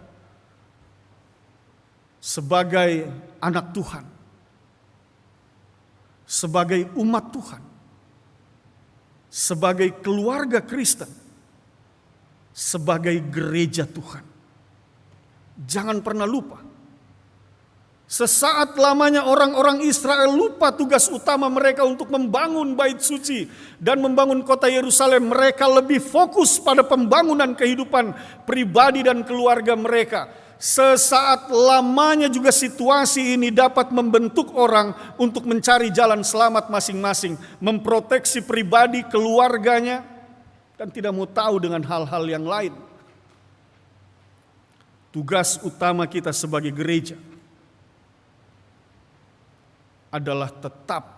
sebagai anak Tuhan, sebagai umat Tuhan, sebagai keluarga Kristen, sebagai gereja Tuhan. Jangan pernah lupa. Sesaat lamanya orang-orang Israel lupa tugas utama mereka untuk membangun bait suci dan membangun kota Yerusalem. Mereka lebih fokus pada pembangunan kehidupan pribadi dan keluarga mereka. sesaat lamanya juga situasi ini dapat membentuk orang untuk mencari jalan selamat masing-masing, memproteksi pribadi, keluarganya, dan tidak mau tahu dengan hal-hal yang lain. Tugas utama kita sebagai gereja adalah tetap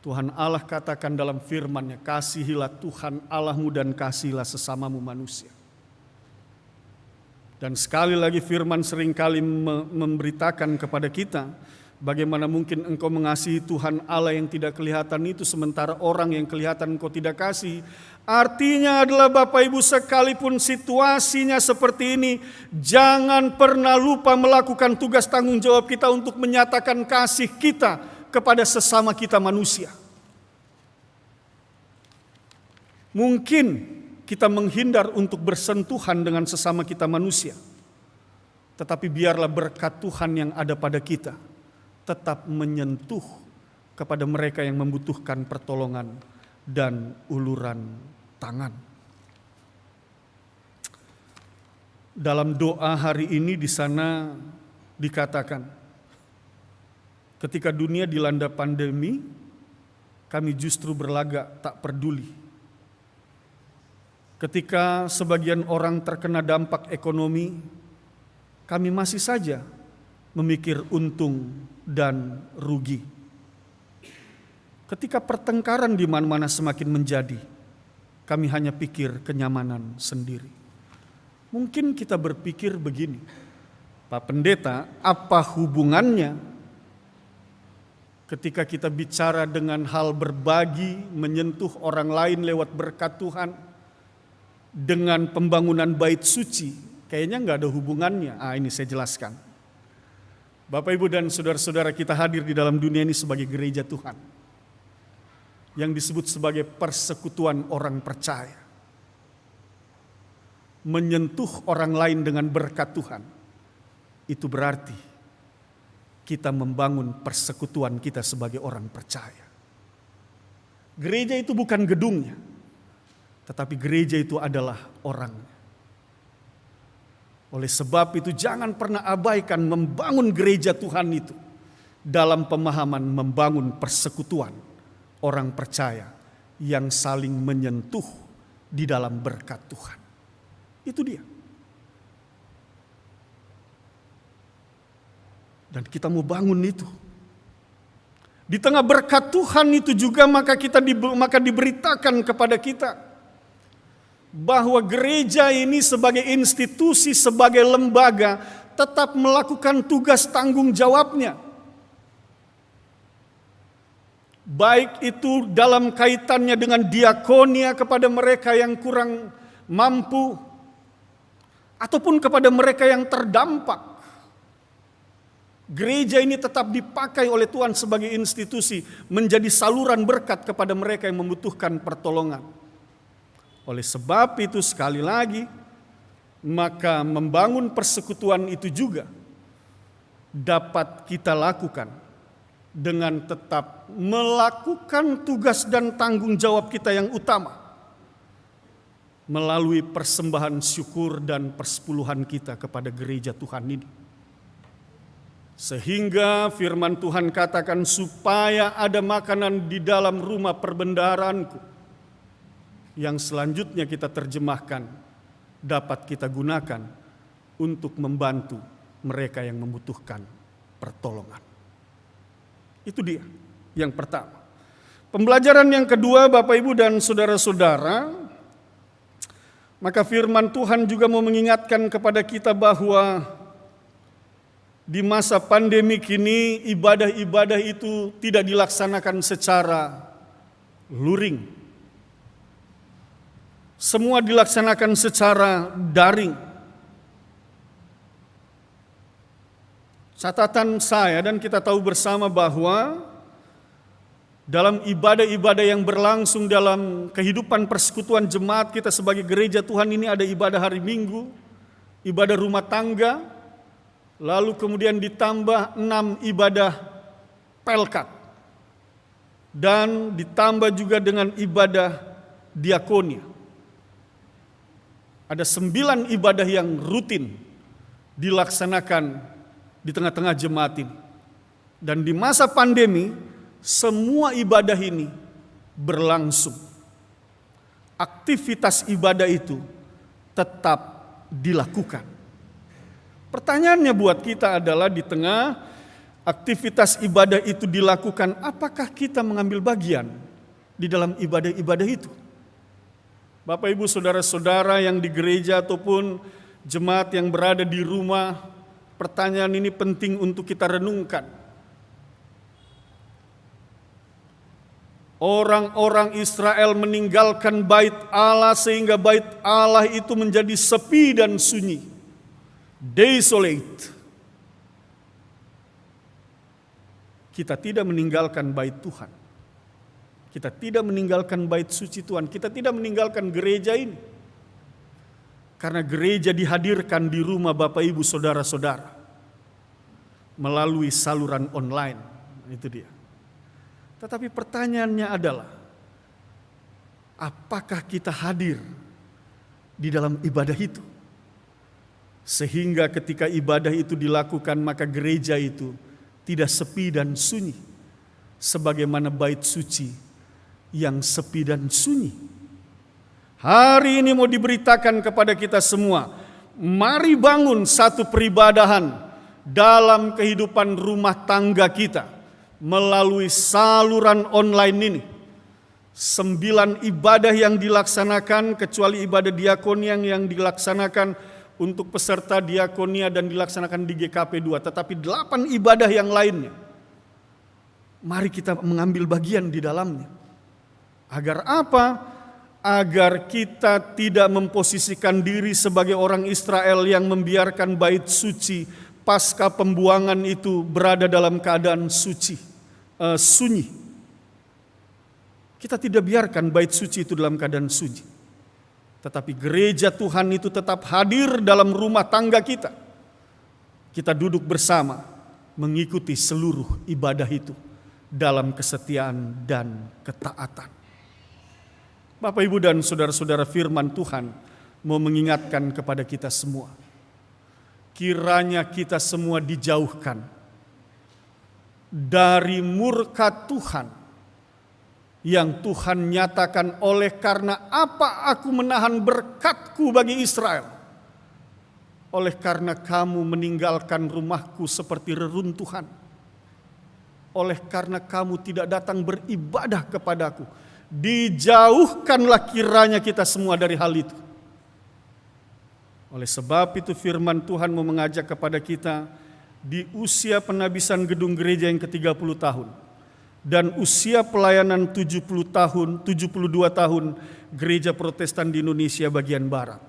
Tuhan Allah katakan dalam firman-Nya, kasihilah Tuhan Allahmu dan kasihilah sesamamu manusia. Dan sekali lagi firman seringkali memberitakan kepada kita, bagaimana mungkin engkau mengasihi Tuhan Allah yang tidak kelihatan itu, sementara orang yang kelihatan engkau tidak kasih. Artinya adalah Bapak Ibu, sekalipun situasinya seperti ini, jangan pernah lupa melakukan tugas tanggung jawab kita untuk menyatakan kasih kita kepada sesama kita manusia. Mungkin kita menghindar untuk bersentuhan dengan sesama kita manusia, tetapi biarlah berkat Tuhan yang ada pada kita tetap menyentuh kepada mereka yang membutuhkan pertolongan dan uluran tangan. Dalam doa hari ini di sana dikatakan, ketika dunia dilanda pandemi, kami justru berlagak tak peduli. Ketika sebagian orang terkena dampak ekonomi, kami masih saja memikir untung dan rugi. Ketika pertengkaran di mana-mana semakin menjadi, kami hanya pikir kenyamanan sendiri. Mungkin kita berpikir begini, Pak Pendeta, apa hubungannya ketika kita bicara dengan hal berbagi, menyentuh orang lain lewat berkat Tuhan, dengan pembangunan bait suci? Kayaknya nggak ada hubungannya. Ini saya jelaskan. Bapak Ibu dan saudara-saudara, kita hadir di dalam dunia ini sebagai gereja Tuhan, yang disebut sebagai persekutuan orang percaya. Menyentuh orang lain dengan berkat Tuhan, itu berarti kita membangun persekutuan kita sebagai orang percaya. Gereja itu bukan gedungnya, tetapi gereja itu adalah orangnya. Oleh sebab itu jangan pernah abaikan membangun gereja Tuhan itu dalam pemahaman membangun persekutuan orang percaya yang saling menyentuh di dalam berkat Tuhan. Itu dia. Dan kita mau bangun itu. Di tengah berkat Tuhan itu juga maka diberitakan kepada kita bahwa gereja ini sebagai institusi, sebagai lembaga tetap melakukan tugas tanggung jawabnya. Baik itu dalam kaitannya dengan diakonia kepada mereka yang kurang mampu, ataupun kepada mereka yang terdampak. Gereja ini tetap dipakai oleh Tuhan sebagai institusi, menjadi saluran berkat kepada mereka yang membutuhkan pertolongan. Oleh sebab itu sekali lagi, maka membangun persekutuan itu juga dapat kita lakukan dengan tetap melakukan tugas dan tanggung jawab kita yang utama melalui persembahan syukur dan persepuluhan kita kepada gereja Tuhan ini. Sehingga firman Tuhan katakan, supaya ada makanan di dalam rumah perbendaharaanku, yang selanjutnya kita terjemahkan dapat kita gunakan untuk membantu mereka yang membutuhkan pertolongan. Itu dia yang pertama. Pembelajaran yang kedua, Bapak Ibu dan saudara-saudara, maka firman Tuhan juga mau mengingatkan kepada kita bahwa di masa pandemi kini ibadah-ibadah itu tidak dilaksanakan secara luring. Semua dilaksanakan secara daring. Catatan saya dan kita tahu bersama bahwa dalam ibadah-ibadah yang berlangsung dalam kehidupan persekutuan jemaat kita sebagai gereja Tuhan ini ada ibadah hari Minggu, ibadah rumah tangga, lalu kemudian ditambah 6 ibadah pelkat, dan ditambah juga dengan ibadah diakonia. Ada 9 ibadah yang rutin dilaksanakan di tengah-tengah jemaat ini. Dan di masa pandemi, semua ibadah ini berlangsung. Aktivitas ibadah itu tetap dilakukan. Pertanyaannya buat kita adalah di tengah aktivitas ibadah itu dilakukan, apakah kita mengambil bagian di dalam ibadah-ibadah itu? Bapak, Ibu, saudara-saudara yang di gereja ataupun jemaat yang berada di rumah, pertanyaan ini penting untuk kita renungkan. Orang-orang Israel meninggalkan bait Allah sehingga bait Allah itu menjadi sepi dan sunyi. Desolate. Kita tidak meninggalkan bait Tuhan. Kita tidak meninggalkan bait suci Tuhan. Kita tidak meninggalkan gereja ini. Karena gereja dihadirkan di rumah Bapak, Ibu, saudara-saudara melalui saluran online. Itu dia. Tetapi pertanyaannya adalah, apakah kita hadir di dalam ibadah itu? Sehingga ketika ibadah itu dilakukan, maka gereja itu tidak sepi dan sunyi, sebagaimana bait suci yang sepi dan sunyi. Hari ini mau diberitakan kepada kita semua, mari bangun satu peribadahan dalam kehidupan rumah tangga kita melalui saluran online ini. 9 ibadah yang dilaksanakan, kecuali ibadah diakonia yang dilaksanakan untuk peserta diakonia dan dilaksanakan di GKP 2, tetapi 8 ibadah yang lainnya. Mari kita mengambil bagian di dalamnya. Agar apa? Agar kita tidak memposisikan diri sebagai orang Israel yang membiarkan bait suci pasca pembuangan itu berada dalam keadaan sunyi. Kita tidak biarkan bait suci itu dalam keadaan sunyi. Tetapi gereja Tuhan itu tetap hadir dalam rumah tangga kita. Kita duduk bersama mengikuti seluruh ibadah itu dalam kesetiaan dan ketaatan. Bapak, Ibu, dan saudara-saudara, firman Tuhan mau mengingatkan kepada kita semua. Kiranya kita semua dijauhkan dari murka Tuhan yang Tuhan nyatakan, oleh karena apa aku menahan berkat-Ku bagi Israel? Oleh karena kamu meninggalkan rumahku seperti reruntuhan. Oleh karena kamu tidak datang beribadah kepadaku. Dijauhkanlah kiranya kita semua dari hal itu. Oleh sebab itu firman Tuhan mau mengajak kepada kita di usia penabisan gedung gereja yang ke-30 tahun dan usia pelayanan 72 tahun gereja Protestan di Indonesia bagian barat.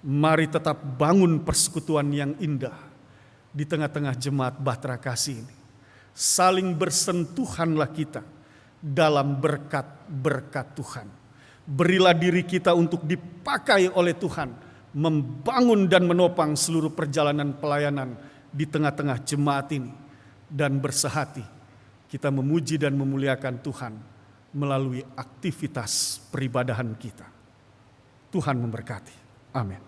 Mari tetap bangun persekutuan yang indah di tengah-tengah jemaat Bahtera Kasih ini. Saling bersentuhanlah kita dalam berkat-berkat Tuhan. Berilah diri kita untuk dipakai oleh Tuhan membangun dan menopang seluruh perjalanan pelayanan di tengah-tengah jemaat ini, dan bersehati kita memuji dan memuliakan Tuhan melalui aktivitas peribadahan kita. Tuhan memberkati. Amin.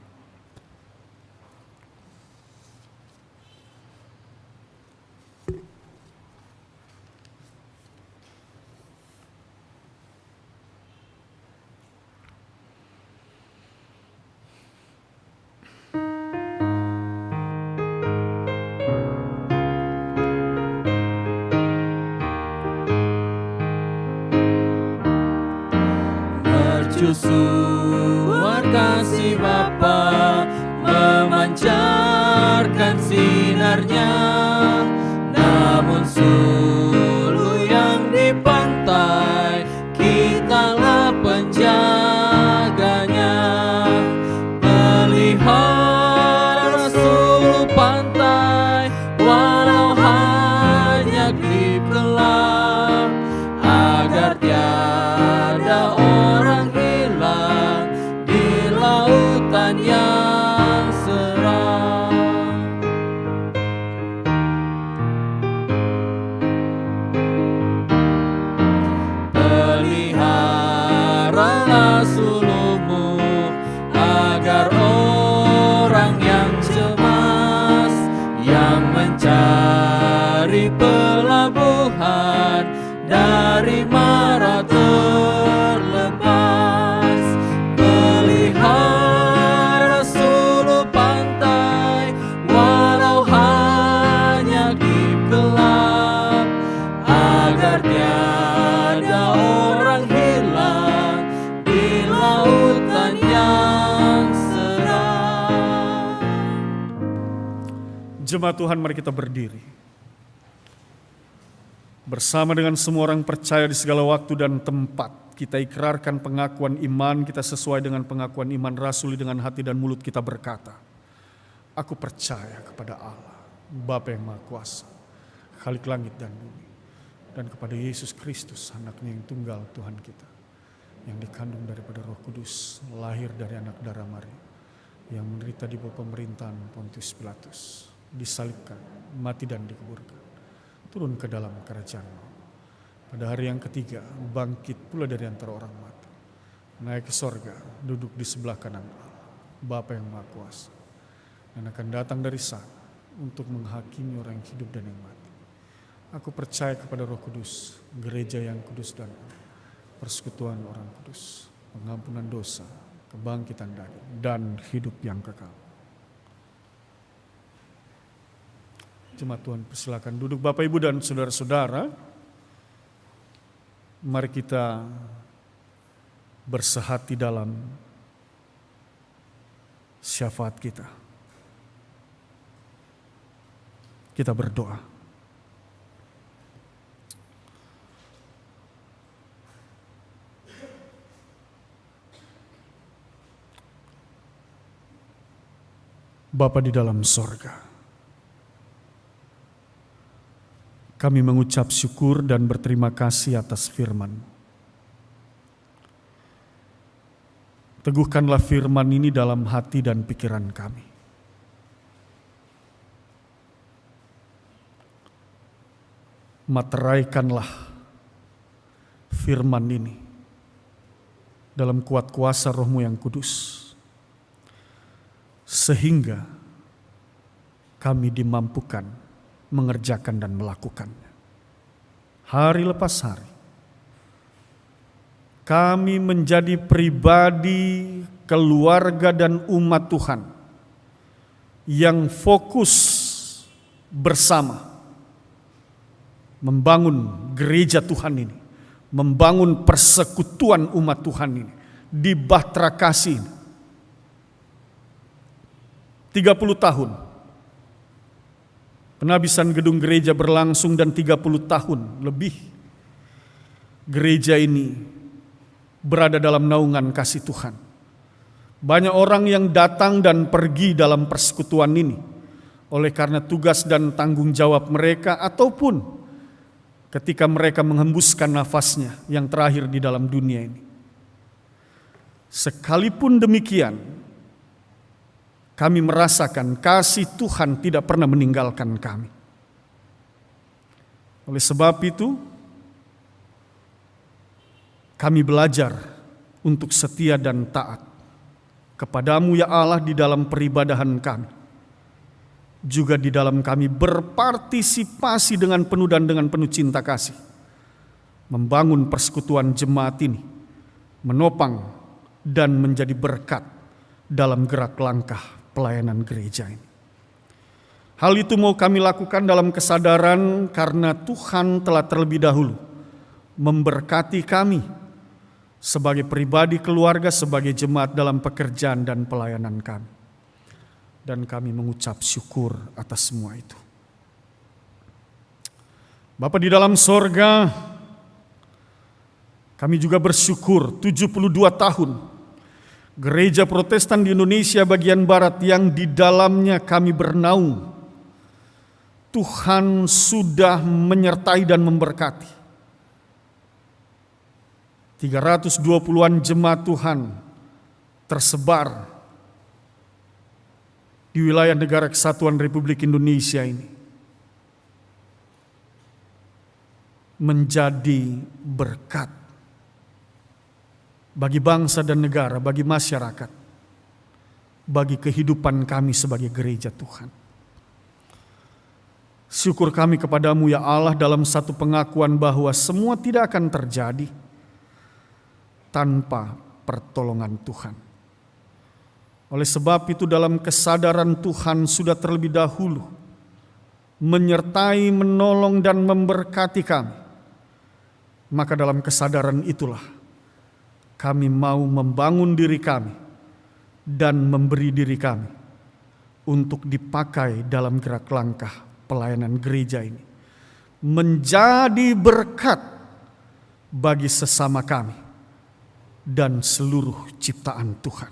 Mercusuar kasih Bapa memancarkan sinarnya, namun suluh yang di pantai kitalah penjaganya. Pelihara suluh pantai walau hanya klip gelap, agar tiada orang hilang di lautan yang seram. dari mara terlepas. Pelihara seluruh pantai, walau hanya di gelap, agar tiada orang hilang di lautan yang seram. Jemaat Tuhan, mari kita berdiri. Bersama dengan semua orang percaya di segala waktu dan tempat, kita ikrarkan pengakuan iman kita sesuai dengan pengakuan iman rasuli. Dengan hati dan mulut kita berkata, aku percaya kepada Allah, Bapa yang Maha Kuasa, Khalik langit dan bumi, dan kepada Yesus Kristus, anaknya yang tunggal Tuhan kita, yang dikandung daripada Roh Kudus, lahir dari anak darah Maria, yang menderita di bawah pemerintahan Pontius Pilatus, disalibkan, mati dan dikuburkan, turun ke dalam kerajaan maut. Pada hari yang ketiga, bangkit pula dari antara orang mati, naik ke sorga, duduk di sebelah kanan Allah, Bapa yang Maha Kuasa, dan akan datang dari sana untuk menghakimi orang yang hidup dan yang mati. Aku percaya kepada Roh Kudus, gereja yang kudus dan persekutuan orang kudus, pengampunan dosa, kebangkitan daging, dan hidup yang kekal. Jemaat Tuhan, persilakan duduk Bapak Ibu dan saudara-saudara. Mari kita bersehati dalam syafaat kita. Kita berdoa. Bapa di dalam sorga, kami mengucap syukur dan berterima kasih atas firman. Teguhkanlah firman ini dalam hati dan pikiran kami. Materaikanlah firman ini dalam kuat kuasa Roh-Mu yang kudus, sehingga kami dimampukan mengerjakan dan melakukannya. Hari lepas hari, kami menjadi pribadi, keluarga dan umat Tuhan yang fokus bersama membangun gereja Tuhan ini, membangun persekutuan umat Tuhan ini di Bahtera Kasih ini. 30 tahun penabisan gedung gereja berlangsung dan 30 tahun lebih gereja ini berada dalam naungan kasih Tuhan. Banyak orang yang datang dan pergi dalam persekutuan ini oleh karena tugas dan tanggung jawab mereka ataupun ketika mereka menghembuskan nafasnya yang terakhir di dalam dunia ini. Sekalipun demikian, kami merasakan kasih Tuhan tidak pernah meninggalkan kami. Oleh sebab itu, kami belajar untuk setia dan taat kepadamu ya Allah di dalam peribadahan kami. Juga di dalam kami berpartisipasi dengan penuh dan dengan penuh cinta kasih, membangun persekutuan jemaat ini, menopang dan menjadi berkat dalam gerak langkah pelayanan gereja ini. Hal itu mau kami lakukan dalam kesadaran karena Tuhan telah terlebih dahulu memberkati kami sebagai pribadi, keluarga, sebagai jemaat dalam pekerjaan dan pelayanan kami. Dan kami mengucap syukur atas semua itu. Bapa di dalam sorga, kami juga bersyukur 72 tahun Gereja Protestan di Indonesia bagian Barat yang di dalamnya kami bernaung, Tuhan sudah menyertai dan memberkati. 320-an jemaat Tuhan tersebar di wilayah Negara Kesatuan Republik Indonesia ini, menjadi berkat bagi bangsa dan negara, bagi masyarakat, bagi kehidupan kami sebagai gereja Tuhan. Syukur kami kepadamu ya Allah dalam satu pengakuan bahwa semua tidak akan terjadi tanpa pertolongan Tuhan. Oleh sebab itu dalam kesadaran Tuhan sudah terlebih dahulu menyertai, menolong dan memberkati kami. Maka dalam kesadaran itulah kami mau membangun diri kami dan memberi diri kami untuk dipakai dalam gerak langkah pelayanan gereja ini, menjadi berkat bagi sesama kami dan seluruh ciptaan Tuhan.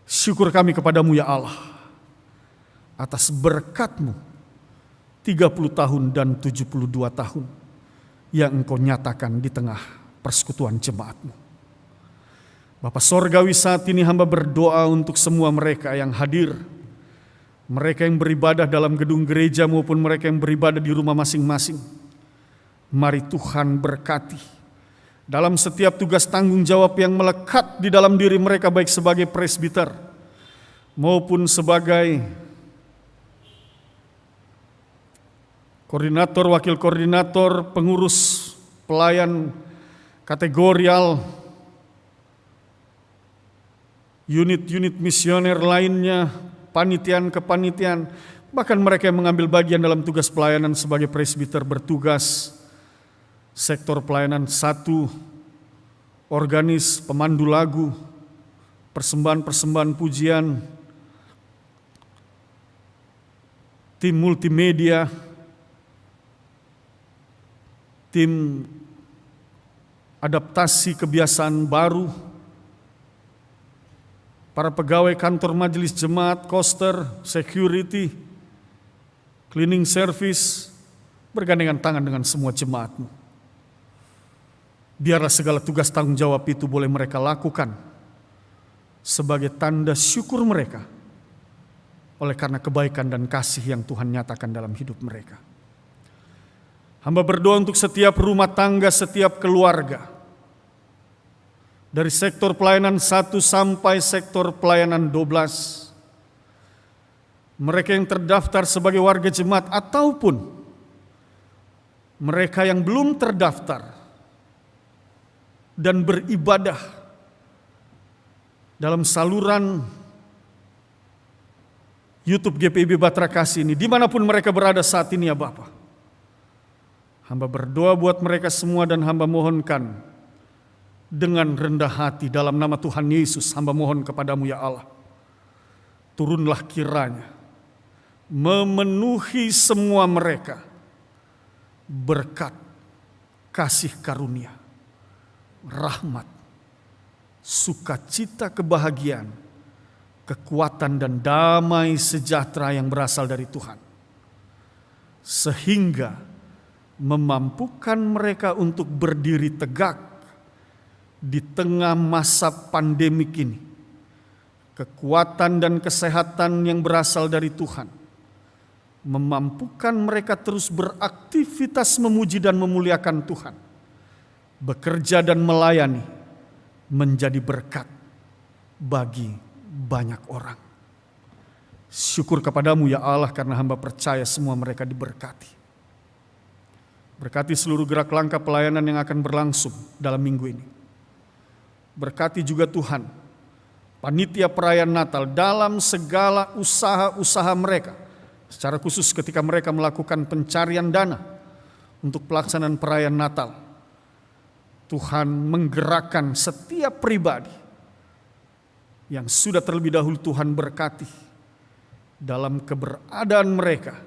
Syukur kami kepadamu ya Allah atas berkat-Mu 30 tahun dan 72 tahun yang Engkau nyatakan di tengah persekutuan jemaat-Mu. Bapa Sorgawi, saat ini hamba berdoa untuk semua mereka yang hadir, mereka yang beribadah dalam gedung gereja maupun mereka yang beribadah di rumah masing-masing. Mari Tuhan berkati dalam setiap tugas tanggung jawab yang melekat di dalam diri mereka, baik sebagai presbiter maupun sebagai koordinator, wakil koordinator, pengurus pelayan kategorial, unit-unit misioner lainnya, panitian-kepanitian, bahkan mereka yang mengambil bagian dalam tugas pelayanan sebagai presbiter bertugas, sektor pelayanan 1, organis, pemandu lagu, persembahan-persembahan pujian, tim multimedia, tim adaptasi kebiasaan baru, para pegawai kantor majelis jemaat, koster, security, cleaning service, bergandengan tangan dengan semua jemaat-Mu. Biarlah segala tugas tanggung jawab itu boleh mereka lakukan sebagai tanda syukur mereka oleh karena kebaikan dan kasih yang Tuhan nyatakan dalam hidup mereka. Hamba berdoa untuk setiap rumah tangga, setiap keluarga, dari sektor pelayanan 1 sampai sektor pelayanan 12. Mereka yang terdaftar sebagai warga jemaat ataupun mereka yang belum terdaftar dan beribadah dalam saluran YouTube GPIB Batra Kasih ini, dimanapun mereka berada saat ini ya Bapa. Hamba berdoa buat mereka semua dan hamba mohonkan dengan rendah hati dalam nama Tuhan Yesus, hamba mohon kepadamu ya Allah, turunlah kiranya memenuhi semua mereka berkat, kasih karunia, rahmat, sukacita, kebahagiaan, kekuatan dan damai sejahtera yang berasal dari Tuhan, sehingga memampukan mereka untuk berdiri tegak di tengah masa pandemik ini. Kekuatan dan kesehatan yang berasal dari Tuhan memampukan mereka terus beraktivitas memuji dan memuliakan Tuhan, bekerja dan melayani, menjadi berkat bagi banyak orang. Syukur kepadamu ya Allah karena hamba percaya semua mereka diberkati. Berkati seluruh gerak langkah pelayanan yang akan berlangsung dalam minggu ini. Berkati juga Tuhan panitia perayaan Natal dalam segala usaha-usaha mereka, secara khusus ketika mereka melakukan pencarian dana untuk pelaksanaan perayaan Natal. Tuhan menggerakkan setiap pribadi yang sudah terlebih dahulu Tuhan berkati dalam keberadaan mereka.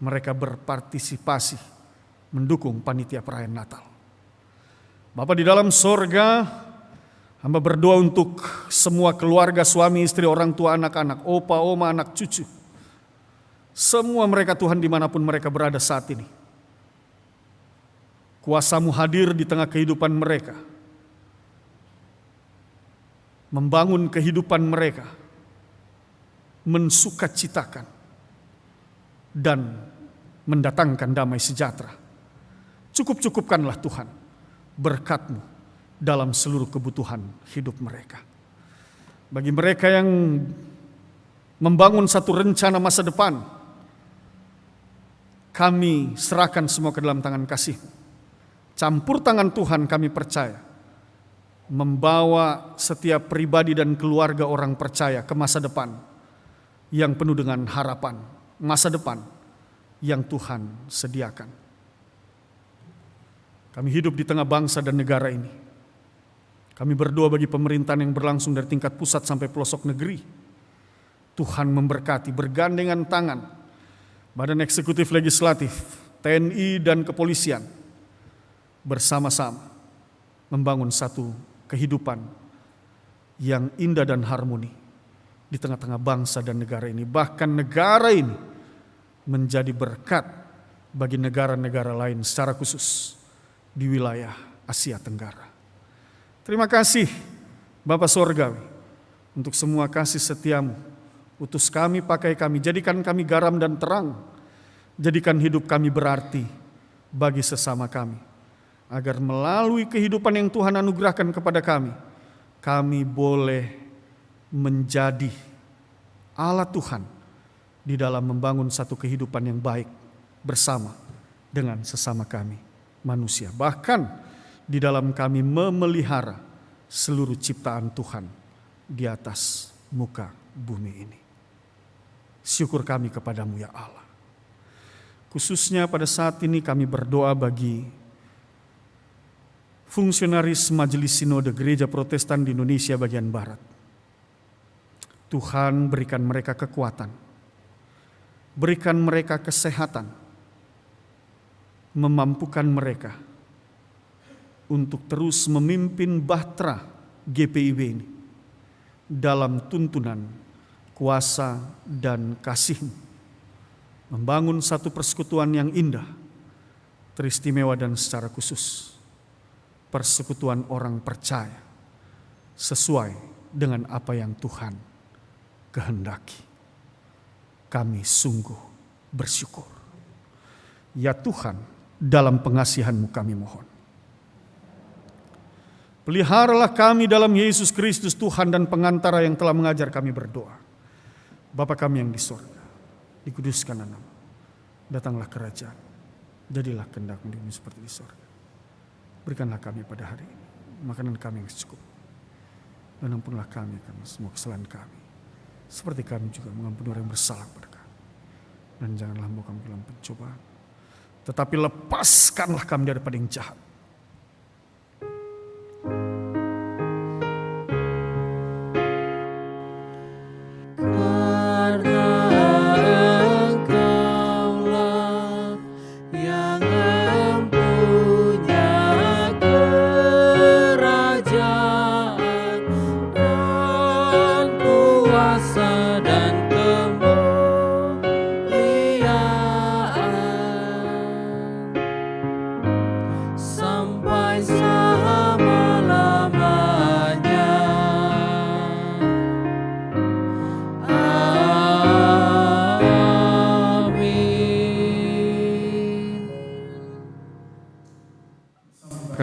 Mereka berpartisipasi mendukung panitia perayaan Natal. Bapa di dalam sorga, hamba berdoa untuk semua keluarga, suami, istri, orang tua, anak-anak, opa, oma, anak, cucu. Semua mereka Tuhan dimanapun mereka berada saat ini. Kuasa-Mu hadir di tengah kehidupan mereka. Membangun kehidupan mereka. Mensukacitakan. Dan mendatangkan damai sejahtera. Cukup-cukupkanlah Tuhan berkat-Mu dalam seluruh kebutuhan hidup mereka. Bagi mereka yang membangun satu rencana masa depan, kami serahkan semua ke dalam tangan kasih-Mu. Campur tangan Tuhan kami percaya membawa setiap pribadi dan keluarga orang percaya ke masa depan yang penuh dengan harapan, masa depan yang Tuhan sediakan. Kami hidup di tengah bangsa dan negara ini. Kami berdoa bagi pemerintahan yang berlangsung dari tingkat pusat sampai pelosok negeri. Tuhan memberkati, bergandengan tangan Badan Eksekutif Legislatif, TNI dan kepolisian bersama-sama membangun satu kehidupan yang indah dan harmoni di tengah-tengah bangsa dan negara ini. Bahkan negara ini menjadi berkat bagi negara-negara lain secara khusus di wilayah Asia Tenggara. Terima kasih Bapa Sorgawi untuk semua kasih setiamu. Utus kami, pakai kami, jadikan kami garam dan terang. Jadikan hidup kami berarti bagi sesama kami. Agar melalui kehidupan yang Tuhan anugerahkan kepada kami boleh menjadi alat Tuhan di dalam membangun satu kehidupan yang baik bersama dengan sesama kami manusia. Bahkan di dalam kami memelihara seluruh ciptaan Tuhan di atas muka bumi ini. Syukur kami kepadamu ya Allah. Khususnya pada saat ini kami berdoa bagi fungsionaris Majelis Sinode Gereja Protestan di Indonesia bagian Barat. Tuhan berikan mereka kekuatan, berikan mereka kesehatan, memampukan mereka untuk terus memimpin bahtera GPIB ini dalam tuntunan kuasa dan kasih, membangun satu persekutuan yang indah, teristimewa dan secara khusus, persekutuan orang percaya sesuai dengan apa yang Tuhan kehendaki. Kami sungguh bersyukur. Ya Tuhan, dalam pengasihan-Mu kami mohon. Peliharalah kami dalam Yesus Kristus Tuhan dan pengantara yang telah mengajar kami berdoa. Bapa kami yang di sorga, dikuduskan nama-Mu. Datanglah kerajaan, jadilah kehendak-Mu di bumi seperti di sorga. Berikanlah kami pada hari ini makanan kami yang cukup. Dan ampunilah kami akan semua kesalahan kami, seperti kami juga mengampuni orang yang bersalah kepada kami. Dan janganlah membawa kami dalam pencobaan, tetapi lepaskanlah kami daripada yang jahat.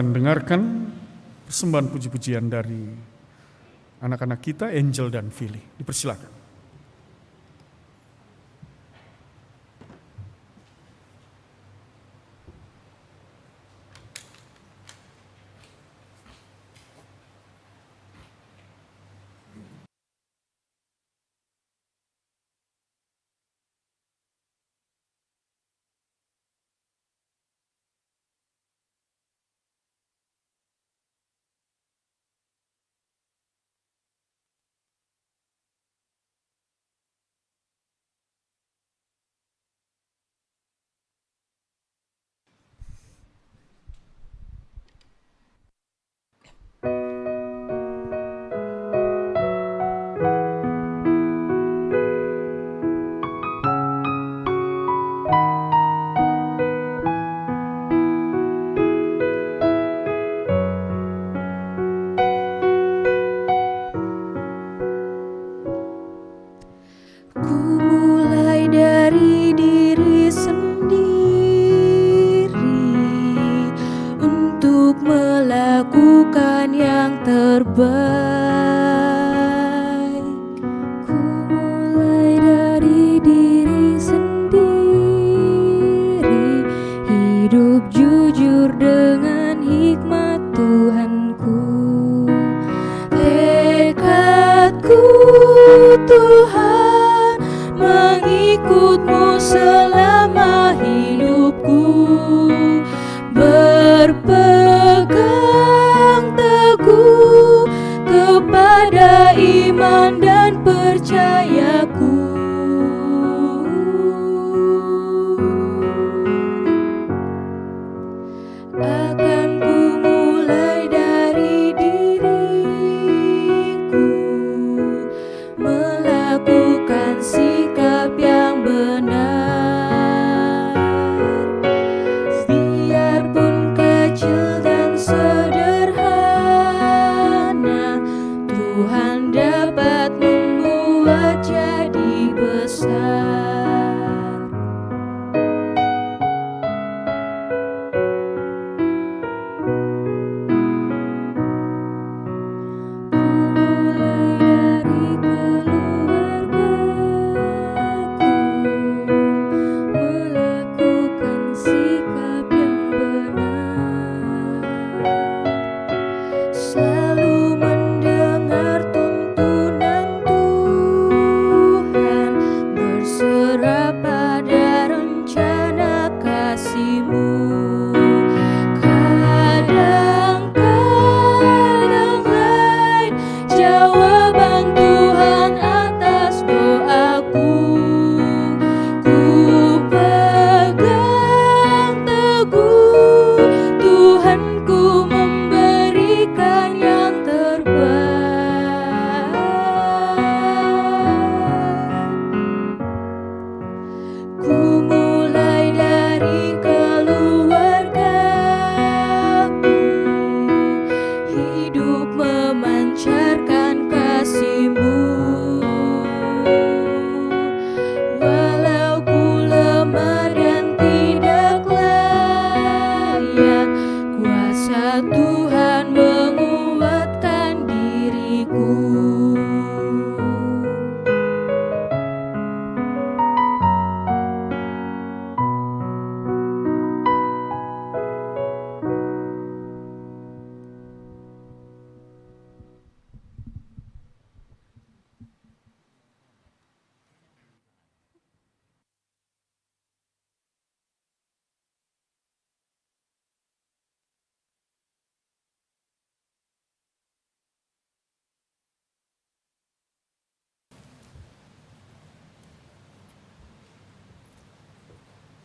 Dengarkan persembahan puji-pujian dari anak-anak kita, Angel dan Philly. Dipersilakan. Ku mulai dari diri sendiri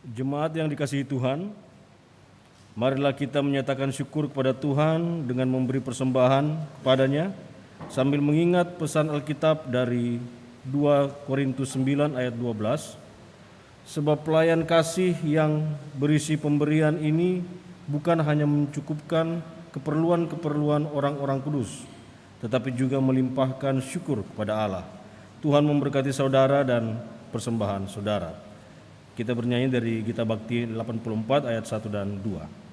Jemaat yang dikasihi Tuhan, marilah kita menyatakan syukur kepada Tuhan dengan memberi persembahan kepadanya sambil mengingat pesan Alkitab dari 2 Korintus 9 ayat 12. Sebab pelayan kasih yang berisi pemberian ini bukan hanya mencukupkan keperluan-keperluan orang-orang kudus, tetapi juga melimpahkan syukur kepada Allah. Tuhan memberkati saudara dan persembahan saudara. Kita bernyanyi dari Gita Bakti 84 ayat 1 dan 2.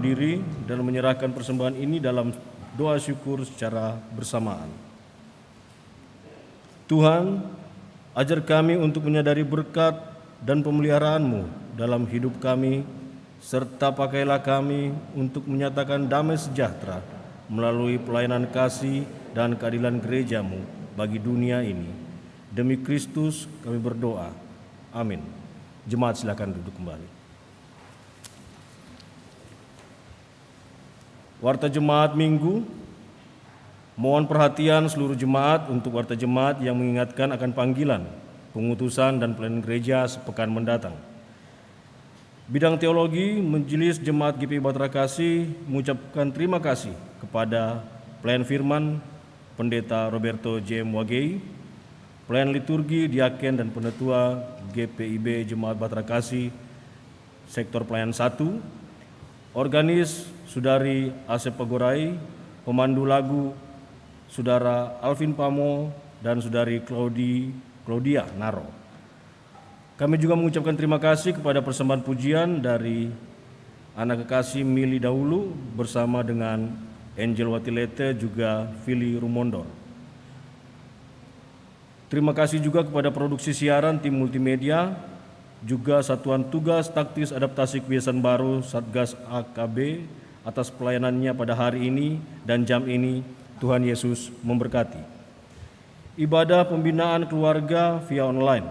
berdiri dan menyerahkan persembahan ini dalam doa syukur secara bersamaan. Tuhan, ajar kami untuk menyadari berkat dan pemeliharaan-Mu dalam hidup kami, serta pakailah kami untuk menyatakan damai sejahtera melalui pelayanan kasih dan keadilan gereja-Mu bagi dunia ini. Demi Kristus kami berdoa. Amin. Jemaat silakan duduk kembali. Warta Jemaat Minggu, mohon perhatian seluruh jemaat untuk warta jemaat yang mengingatkan akan panggilan, pengutusan dan pelayanan gereja sepekan mendatang. Bidang teologi, Majelis Jemaat GPI Batra Kasih mengucapkan terima kasih kepada pelayan firman Pendeta Roberto J.M. Wagei, pelayan liturgi, diaken dan penetua GPIB Jemaat Batra Kasih Sektor Pelayan 1, organis Saudari Asep Pagorai, pemandu lagu Saudara Alvin Pamo dan Saudari Claudia Naro. Kami juga mengucapkan terima kasih kepada persembahan pujian dari anak kekasih Mili Dahulu bersama dengan Angel Watilete juga Fili Rumondor. Terima kasih juga kepada produksi siaran tim multimedia, juga Satuan Tugas Taktis Adaptasi Kebiasaan Baru Satgas AKB atas pelayanannya pada hari ini dan jam ini. Tuhan Yesus memberkati. Ibadah pembinaan keluarga via online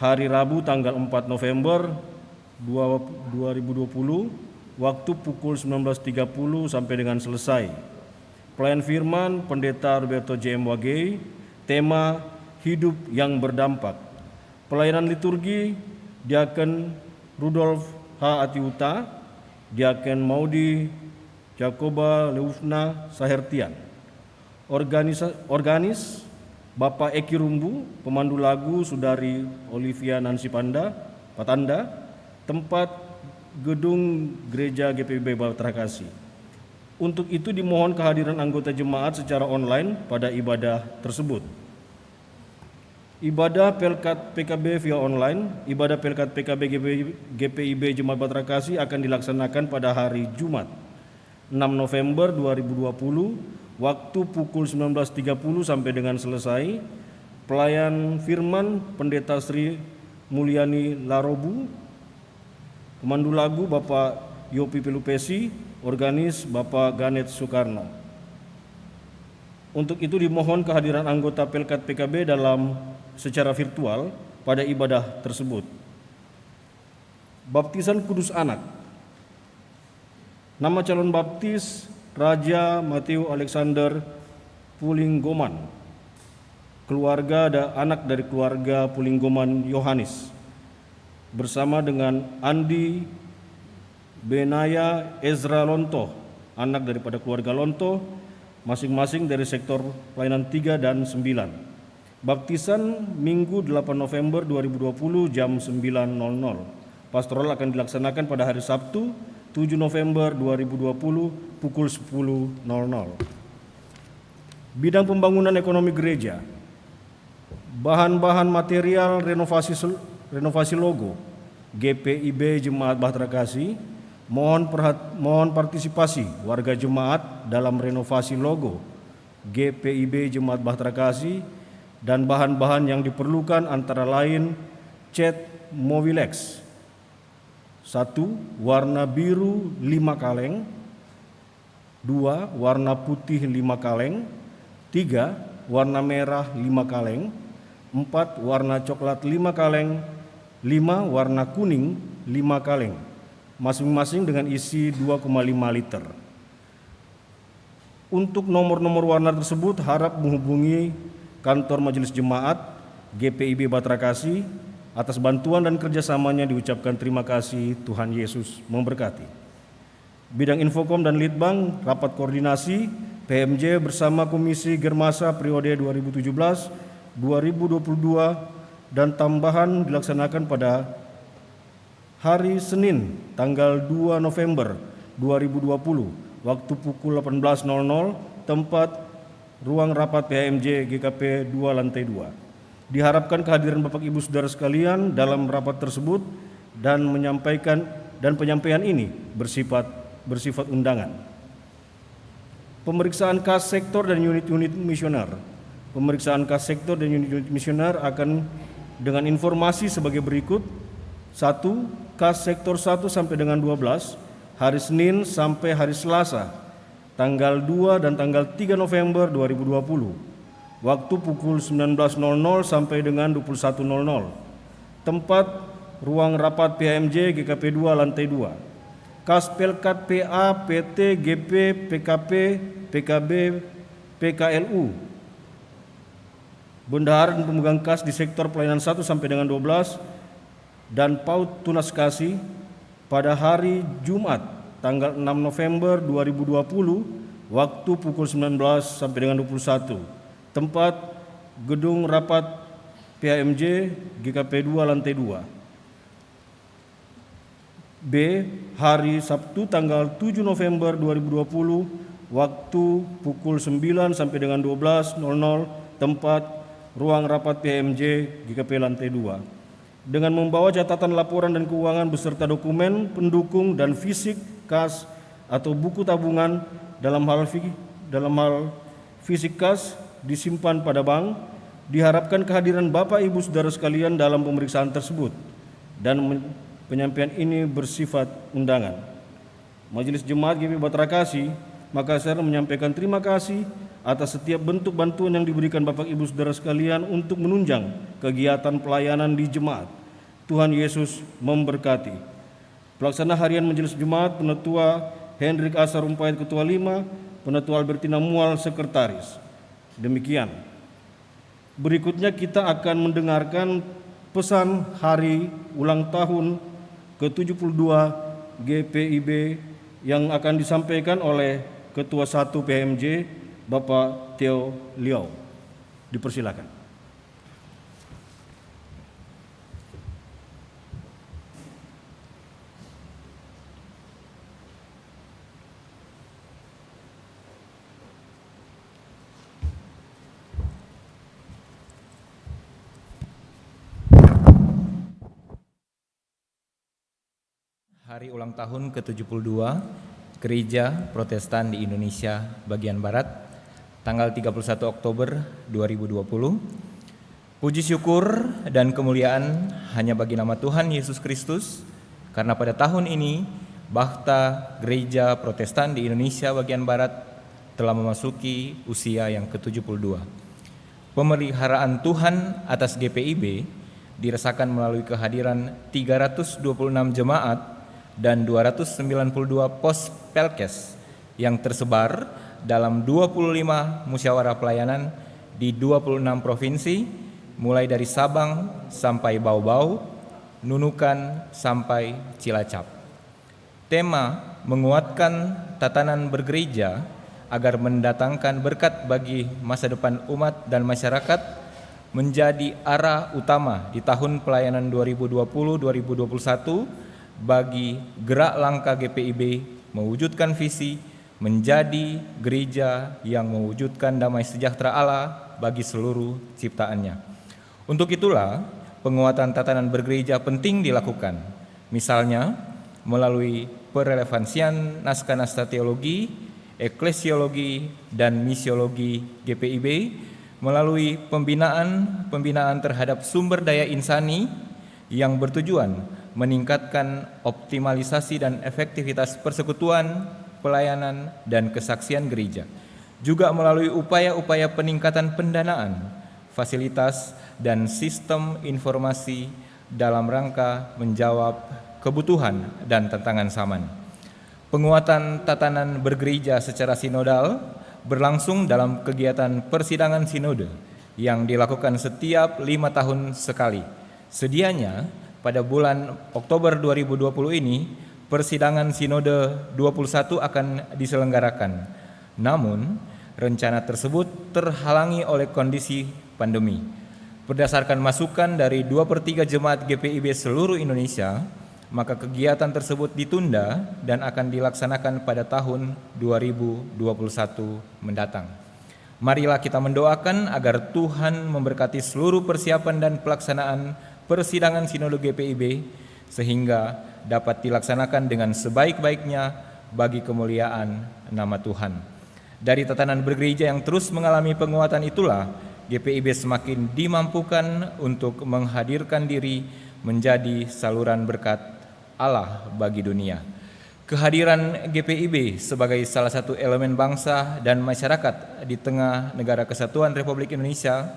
hari Rabu tanggal 4 November 2020, waktu pukul 19.30 sampai dengan selesai. Pelayan firman Pendeta Roberto J.M. Wagei, tema hidup yang berdampak. Pelayanan liturgi Diaken Rudolf H. Atiuta, Diaken Maudi Jakoba Leufna Sahertian. Organis Bapak Eki Rumbu, pemandu lagu Saudari Olivia Nancy Patanda, tempat gedung Gereja GPIB Batra Kasih. Untuk itu dimohon kehadiran anggota jemaat secara online pada ibadah tersebut. Ibadah Pelkat PKB via online, ibadah Pelkat PKB GPIB Jemaat Batra Kasih akan dilaksanakan pada hari Jumat 6 November 2020, waktu pukul 19.30 sampai dengan selesai. Pelayan firman Pendeta Sri Mulyani Larobu, pemandu lagu Bapak Yopi Pelupesi, organis Bapak Ganet Soekarno. Untuk itu dimohon kehadiran anggota Pelkat PKB dalam secara virtual pada ibadah tersebut. Baptisan Kudus Anak. Nama calon baptis Raja Matthew Alexander Pulinggoman. Keluarga anak dari keluarga Pulinggoman Yohanes bersama dengan Andi Benaya Ezra Lonto, anak daripada keluarga Lonto, masing-masing dari sektor pelayanan 3 dan 9. Baptisan Minggu 8 November 2020 jam 9.00. Pastoral akan dilaksanakan pada hari Sabtu 7 November 2020 pukul 10.00. Bidang pembangunan ekonomi gereja. Bahan-bahan material renovasi logo GPIB Jemaat Batra Kasih. Mohon partisipasi warga jemaat dalam renovasi logo GPIB Jemaat Batra Kasih, dan bahan-bahan yang diperlukan antara lain cat Mobilex 1. Warna biru 5 kaleng. 2. Warna putih 5 kaleng. 3. Warna merah 5 kaleng. 4. Warna coklat 5 kaleng. 5. Warna kuning 5 kaleng, masing-masing dengan isi 2,5 liter. Untuk nomor-nomor warna tersebut harap menghubungi kantor Majelis Jemaat GPIB Batra Kasih. Atas bantuan dan kerjasamanya diucapkan terima kasih. Tuhan Yesus memberkati. Bidang Infokom dan Litbang, rapat koordinasi PMJ bersama Komisi Germasa periode 2017-2022 dan tambahan dilaksanakan pada hari Senin tanggal 2 November 2020, waktu pukul 18.00, tempat ruang rapat PMJ GKP 2 lantai 2. Diharapkan kehadiran Bapak Ibu Saudara sekalian dalam rapat tersebut dan penyampaian ini bersifat bersifat undangan. Pemeriksaan kas sektor dan unit-unit misioner. Pemeriksaan kas sektor dan unit-unit misioner akan dengan informasi sebagai berikut. 1. Kas sektor 1 sampai dengan 12, hari Senin sampai hari Selasa, tanggal 2 dan tanggal 3 November 2020. Waktu pukul 19.00 sampai dengan 21.00. Tempat ruang rapat PHMJ GKP 2 lantai 2. Kas Pelkat PA, PT, GP, PKP, PKB, PKLU. Bendahara dan pemegang kas di sektor pelayanan 1 sampai dengan 12 dan PAUD Tunas Kasih pada hari Jumat tanggal 6 November 2020 waktu pukul 19 sampai dengan 21. Tempat gedung rapat PHMJ GKP 2 lantai 2. B. Hari Sabtu tanggal 7 November 2020 waktu pukul 9 sampai dengan 12.00. Tempat ruang rapat PHMJ GKP lantai 2. Dengan membawa catatan laporan dan keuangan beserta dokumen pendukung dan fisik kas atau buku tabungan dalam hal fisik kas disimpan pada bank, diharapkan kehadiran Bapak Ibu Saudara sekalian dalam pemeriksaan tersebut dan penyampaian ini bersifat undangan. Majelis Jemaat GPIB Batrakasi Makassar menyampaikan terima kasih atas setiap bentuk bantuan yang diberikan Bapak Ibu Saudara sekalian untuk menunjang kegiatan pelayanan di jemaat. Tuhan Yesus memberkati. Pelaksana harian Majelis Jemaat Penetua Hendrik Asar Rumpait Ketua 5, Penetua Albertina Mual Sekretaris. Demikian. Berikutnya kita akan mendengarkan pesan hari ulang tahun ke-72 GPIB yang akan disampaikan oleh Ketua 1 PHMJ Bapak Theo Liao. Dipersilakan. Hari ulang tahun ke-72 Gereja Protestan di Indonesia bagian Barat, tanggal 31 Oktober 2020. Puji syukur dan kemuliaan hanya bagi nama Tuhan Yesus Kristus, karena pada tahun ini Bakhta Gereja Protestan di Indonesia bagian Barat telah memasuki usia yang ke-72. Pemeliharaan Tuhan atas GPIB dirasakan melalui kehadiran 326 jemaat dan 292 pos Pelkes yang tersebar dalam 25 musyawarah pelayanan di 26 provinsi, mulai dari Sabang sampai Bau-Bau, Nunukan sampai Cilacap. Tema menguatkan tatanan bergereja agar mendatangkan berkat bagi masa depan umat dan masyarakat menjadi arah utama di tahun pelayanan 2020-2021 bagi gerak langkah GPIB mewujudkan visi menjadi gereja yang mewujudkan damai sejahtera Allah bagi seluruh ciptaannya. Untuk itulah penguatan tatanan bergereja penting dilakukan, misalnya melalui perelevansian naskah-naskah teologi, eklesiologi, dan misiologi GPIB, melalui pembinaan terhadap sumber daya insani yang bertujuan meningkatkan optimalisasi dan efektivitas persekutuan, pelayanan, dan kesaksian gereja. Juga melalui upaya-upaya peningkatan pendanaan, fasilitas, dan sistem informasi dalam rangka menjawab kebutuhan dan tantangan zaman. Penguatan tatanan bergereja secara sinodal berlangsung dalam kegiatan persidangan sinode yang dilakukan setiap 5 tahun sekali. Sedianya pada bulan Oktober 2020 ini, persidangan Sinode 21 akan diselenggarakan. Namun, rencana tersebut terhalangi oleh kondisi pandemi. Berdasarkan masukan dari 2/3 jemaat GPIB seluruh Indonesia, maka kegiatan tersebut ditunda dan akan dilaksanakan pada tahun 2021 mendatang. Marilah kita mendoakan agar Tuhan memberkati seluruh persiapan dan pelaksanaan persidangan Sinode GPIB sehingga dapat dilaksanakan dengan sebaik-baiknya bagi kemuliaan nama Tuhan. Dari tatanan bergereja yang terus mengalami penguatan itulah, GPIB semakin dimampukan untuk menghadirkan diri menjadi saluran berkat Allah bagi dunia. Kehadiran GPIB sebagai salah satu elemen bangsa dan masyarakat di tengah Negara Kesatuan Republik Indonesia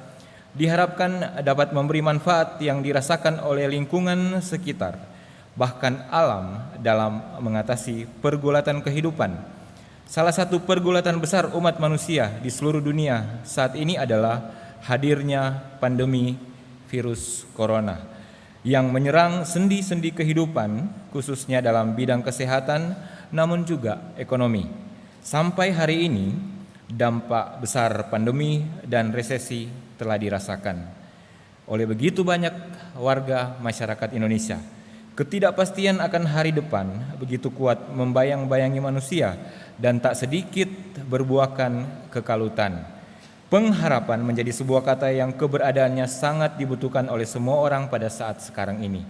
diharapkan dapat memberi manfaat yang dirasakan oleh lingkungan sekitar, bahkan alam dalam mengatasi pergulatan kehidupan. Salah satu pergulatan besar umat manusia di seluruh dunia saat ini adalah hadirnya pandemi virus corona yang menyerang sendi-sendi kehidupan, khususnya dalam bidang kesehatan, namun juga ekonomi. Sampai hari ini, dampak besar pandemi dan resesi telah dirasakan oleh begitu banyak warga masyarakat Indonesia. Ketidakpastian akan hari depan begitu kuat membayang-bayangi manusia dan tak sedikit berbuahkan kekalutan. Pengharapan menjadi sebuah kata yang keberadaannya sangat dibutuhkan oleh semua orang pada saat sekarang ini.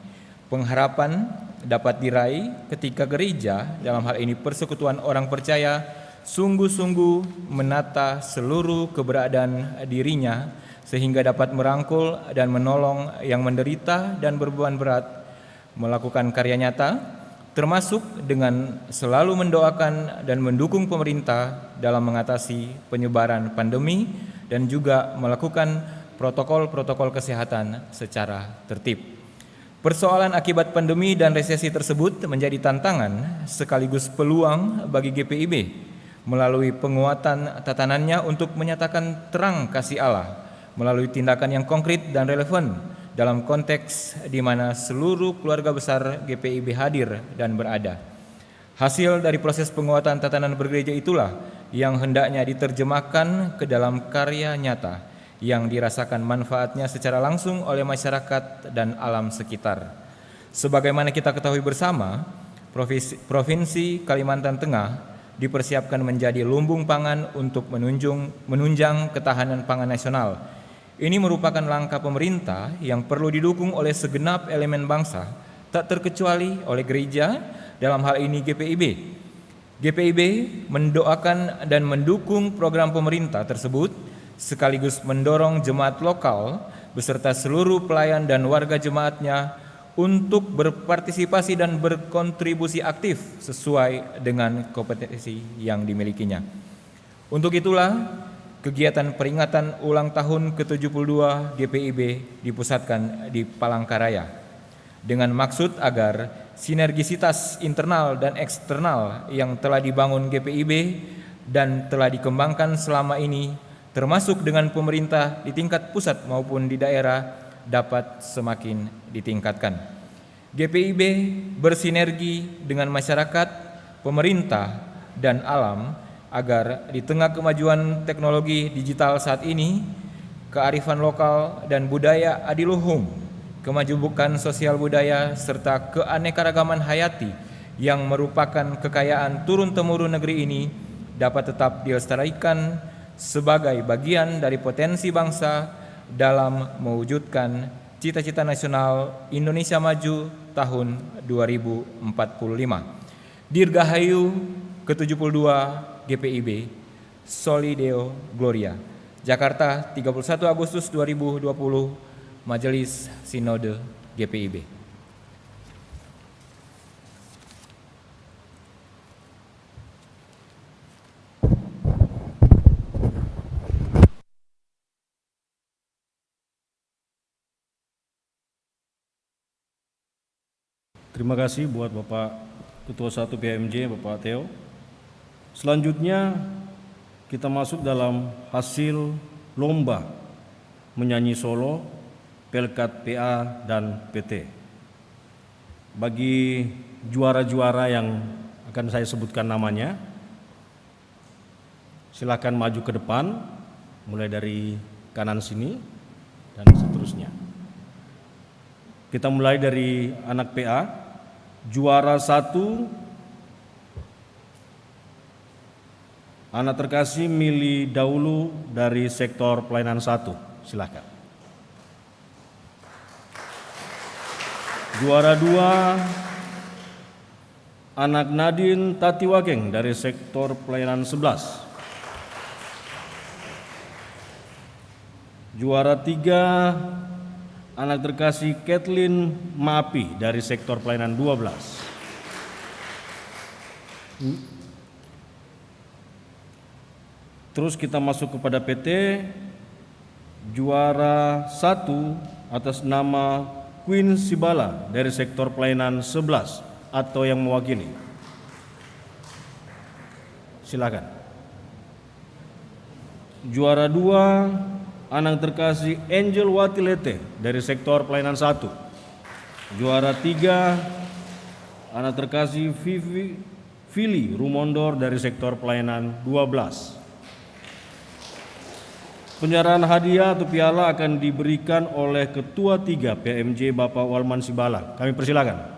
Pengharapan dapat diraih ketika gereja, dalam hal ini persekutuan orang percaya, sungguh-sungguh menata seluruh keberadaan dirinya sehingga dapat merangkul dan menolong yang menderita dan berbeban berat, melakukan karya nyata, termasuk dengan selalu mendoakan dan mendukung pemerintah dalam mengatasi penyebaran pandemi dan juga melakukan protokol-protokol kesehatan secara tertib. Persoalan akibat pandemi dan resesi tersebut menjadi tantangan sekaligus peluang bagi GPIB melalui penguatan tatanannya untuk menyatakan terang kasih Allah melalui tindakan yang konkret dan relevan dalam konteks di mana seluruh keluarga besar GPIB hadir dan berada. Hasil dari proses penguatan tatanan bergereja itulah yang hendaknya diterjemahkan ke dalam karya nyata yang dirasakan manfaatnya secara langsung oleh masyarakat dan alam sekitar. Sebagaimana kita ketahui bersama, Provinsi Kalimantan Tengah dipersiapkan menjadi lumbung pangan untuk menunjang ketahanan pangan nasional. Ini merupakan langkah pemerintah yang perlu didukung oleh segenap elemen bangsa, tak terkecuali oleh gereja, dalam hal ini GPIB. GPIB mendoakan dan mendukung program pemerintah tersebut, sekaligus mendorong jemaat lokal beserta seluruh pelayan dan warga jemaatnya untuk berpartisipasi dan berkontribusi aktif sesuai dengan kompetensi yang dimilikinya. Untuk itulah, kegiatan peringatan ulang tahun ke-72 GPIB dipusatkan di Palangkaraya dengan maksud agar sinergisitas internal dan eksternal yang telah dibangun GPIB dan telah dikembangkan selama ini termasuk dengan pemerintah di tingkat pusat maupun di daerah dapat semakin ditingkatkan. GPIB bersinergi dengan masyarakat, pemerintah, dan alam agar di tengah kemajuan teknologi digital saat ini, kearifan lokal dan budaya adiluhung, kemajubukan sosial budaya, serta keanekaragaman hayati yang merupakan kekayaan turun-temurun negeri ini dapat tetap dilestarikan sebagai bagian dari potensi bangsa dalam mewujudkan cita-cita nasional Indonesia Maju tahun 2045. Dirgahayu ke-72 GPIB, Soli Deo Gloria. Jakarta, 31 Agustus 2020, Majelis Sinode GPIB. Terima kasih buat Bapak Ketua 1 PMJ, Bapak Theo. Selanjutnya kita masuk dalam hasil lomba menyanyi solo Pelkat PA dan PT. Bagi juara-juara yang akan saya sebutkan namanya, silakan maju ke depan, mulai dari kanan sini dan seterusnya. Kita mulai dari anak PA, juara 1 anak terkasih Mili Daulu dari sektor pelayanan 1, silakan. Juara 2 anak Nadine Tatiwakeng dari sektor pelayanan 11. Juara 3, anak terkasih Kathleen Maapi dari sektor pelayanan 12. Terus kita masuk kepada PT. Juara 1 atas nama Queen Sibala dari sektor pelayanan 11 atau yang mewakili. Silakan. Juara 2, anak terkasih Angel Watilete dari sektor pelayanan 1. Juara 3, anak terkasih Vili Rumondor dari sektor pelayanan 12. Penyerahan hadiah atau piala akan diberikan oleh Ketua 3 PMJ Bapak Walman Sibala. Kami persilakan.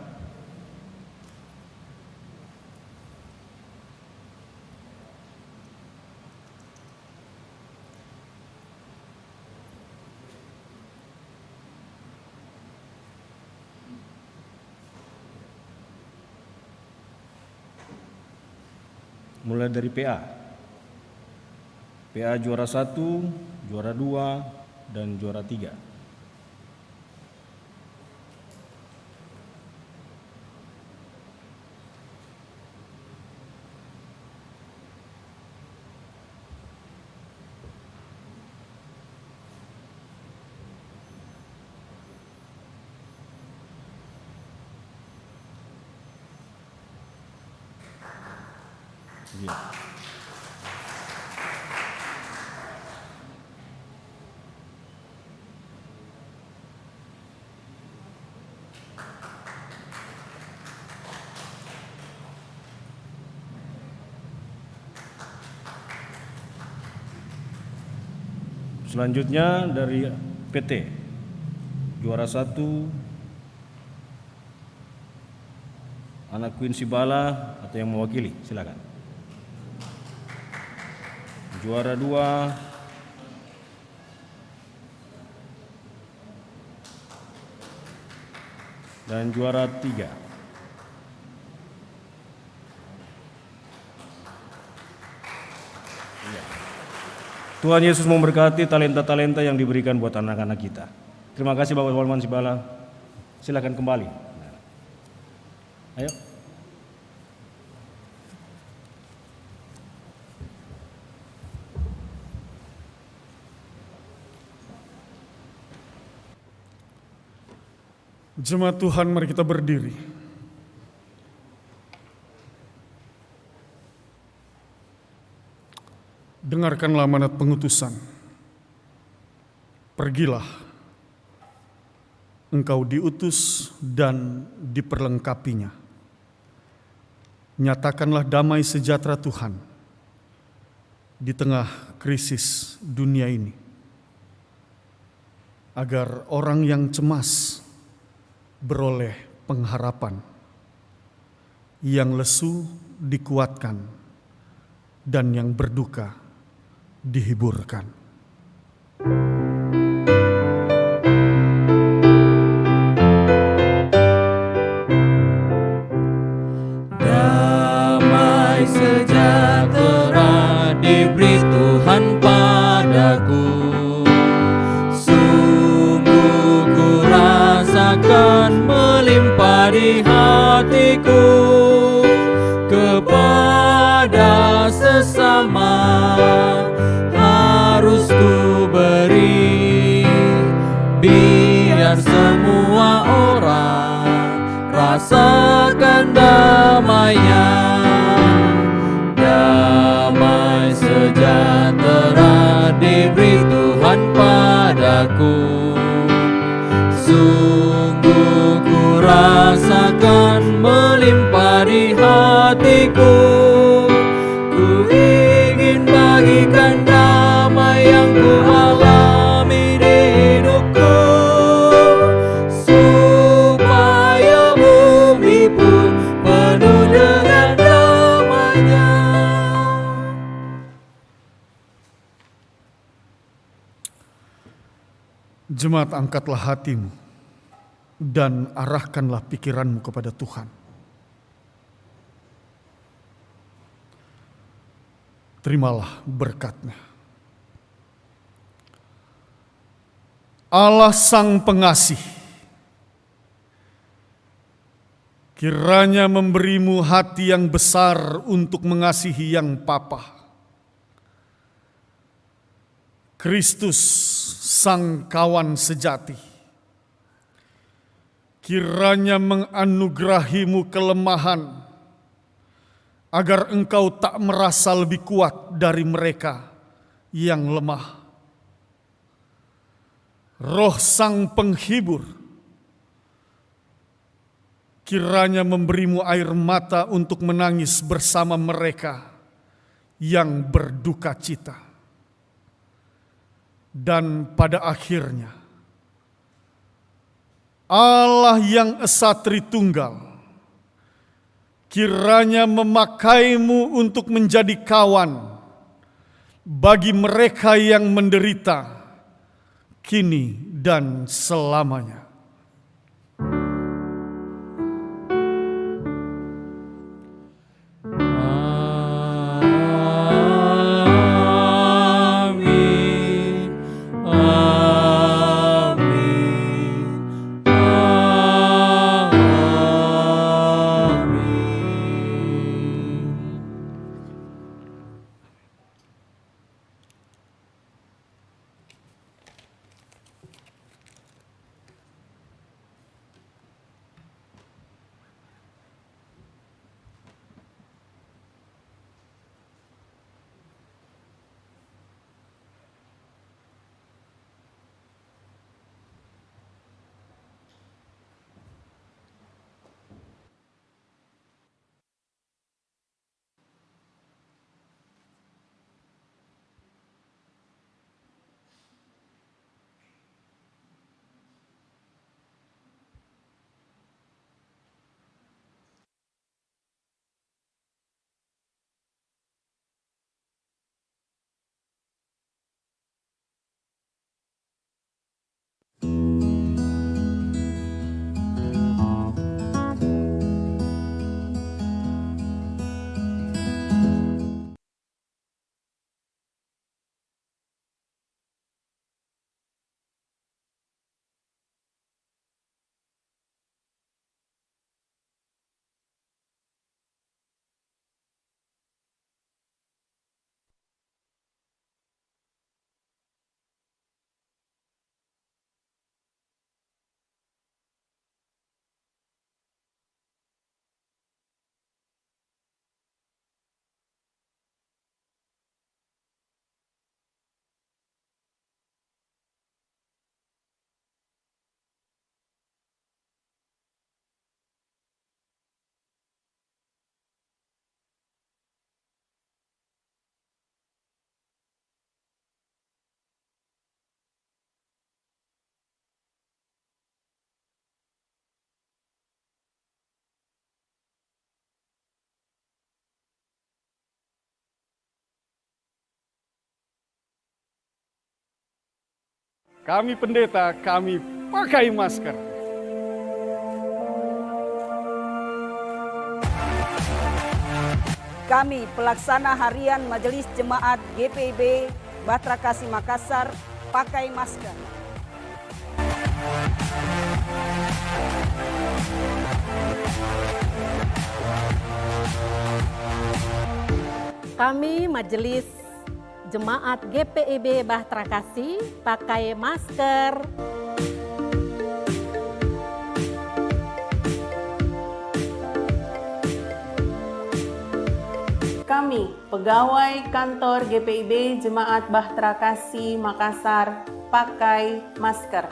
Mulai dari PA. PA juara 1, juara 2, dan juara 3. Selanjutnya dari PT, juara 1, anak Queen Sibala atau yang mewakili, silakan. Juara 2, dan juara 3. Tuhan Yesus memberkati talenta-talenta yang diberikan buat anak-anak kita. Terima kasih Bapak Walman Sibala. Silakan kembali. Ayo. Jemaat Tuhan, mari kita berdiri. Dengarkanlah amanat pengutusan. Pergilah, engkau diutus dan diperlengkapinya. Nyatakanlah damai sejahtera Tuhan di tengah krisis dunia ini, agar orang yang cemas beroleh pengharapan, yang lesu dikuatkan, dan yang berduka dihiburkan. Damai sejahtera diberi Tuhan padaku, sungguh ku rasakan melimpah di hatiku. Kepada sesama harus ku beri, biar semua orang rasakan damainya. Damai sejahtera diberi Tuhan padaku, sungguh ku rasakan melimpah di hatiku. Ku ingin bagikan damai yang ku alami di hidupku, supaya bumi pun penuh dengan damai-Nya. Jemaat, angkatlah hatimu dan arahkanlah pikiranmu kepada Tuhan. terimalah berkat-Nya. Allah Sang Pengasih, kiranya memberimu hati yang besar untuk mengasihi yang papa. Kristus, Sang Kawan Sejati, kiranya menganugerahimu kelemahan, agar engkau tak merasa lebih kuat dari mereka yang lemah. Roh Sang Penghibur, kiranya memberimu air mata untuk menangis bersama mereka yang berduka cita. Dan pada akhirnya, Allah yang Esa Tritunggal, kiranya memakaimu untuk menjadi kawan bagi mereka yang menderita kini dan selamanya. Kami pendeta, kami pakai masker. Kami pelaksana harian Majelis Jemaat GPIB Bahtera Kasih Makassar pakai masker. Kami Majelis Jemaat GPIB Bahtera Kasih pakai masker. Kami, pegawai kantor GPIB Jemaat Bahtera Kasih Makassar, pakai masker.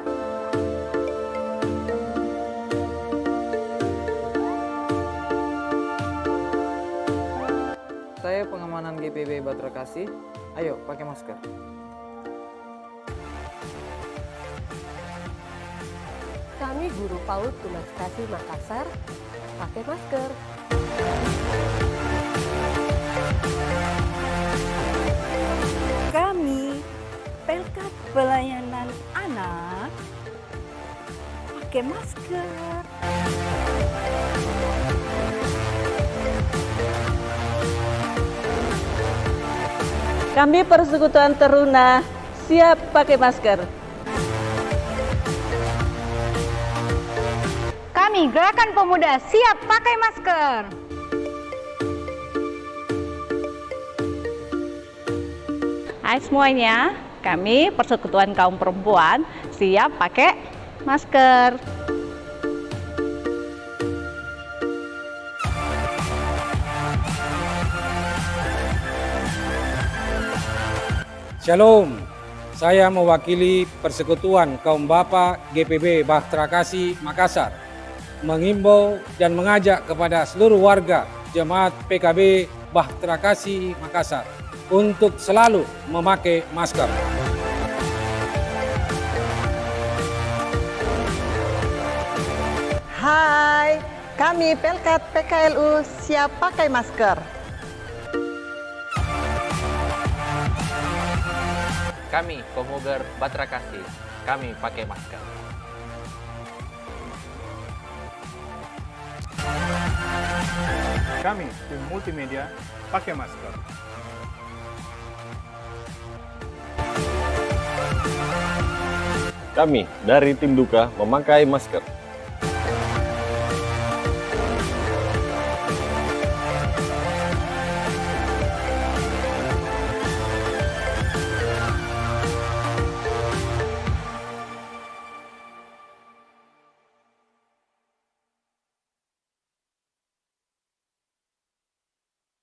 Saya pengamanan GPIB Bahtera Kasih, ayo pakai masker. Kami Guru PAUD Tunas Kasih Makassar pakai masker. Kami Pelkat Pelayanan Anak pakai masker. Kami Persekutuan Teruna siap pakai masker. Kami Gerakan Pemuda siap pakai masker. Hai semuanya, kami Persekutuan Kaum Perempuan siap pakai masker. Shalom, saya mewakili Persekutuan Kaum Bapa GPB Bahtera Kasih Makassar mengimbau dan mengajak kepada seluruh warga Jemaat PKB Bahtera Kasih Makassar untuk selalu memakai masker. Hai, kami Pelkat PKLU siap pakai masker. Kami Pemuda Bahtera Kasih, kami pakai masker. Kami tim multimedia pakai masker. Kami dari tim Duka memakai masker.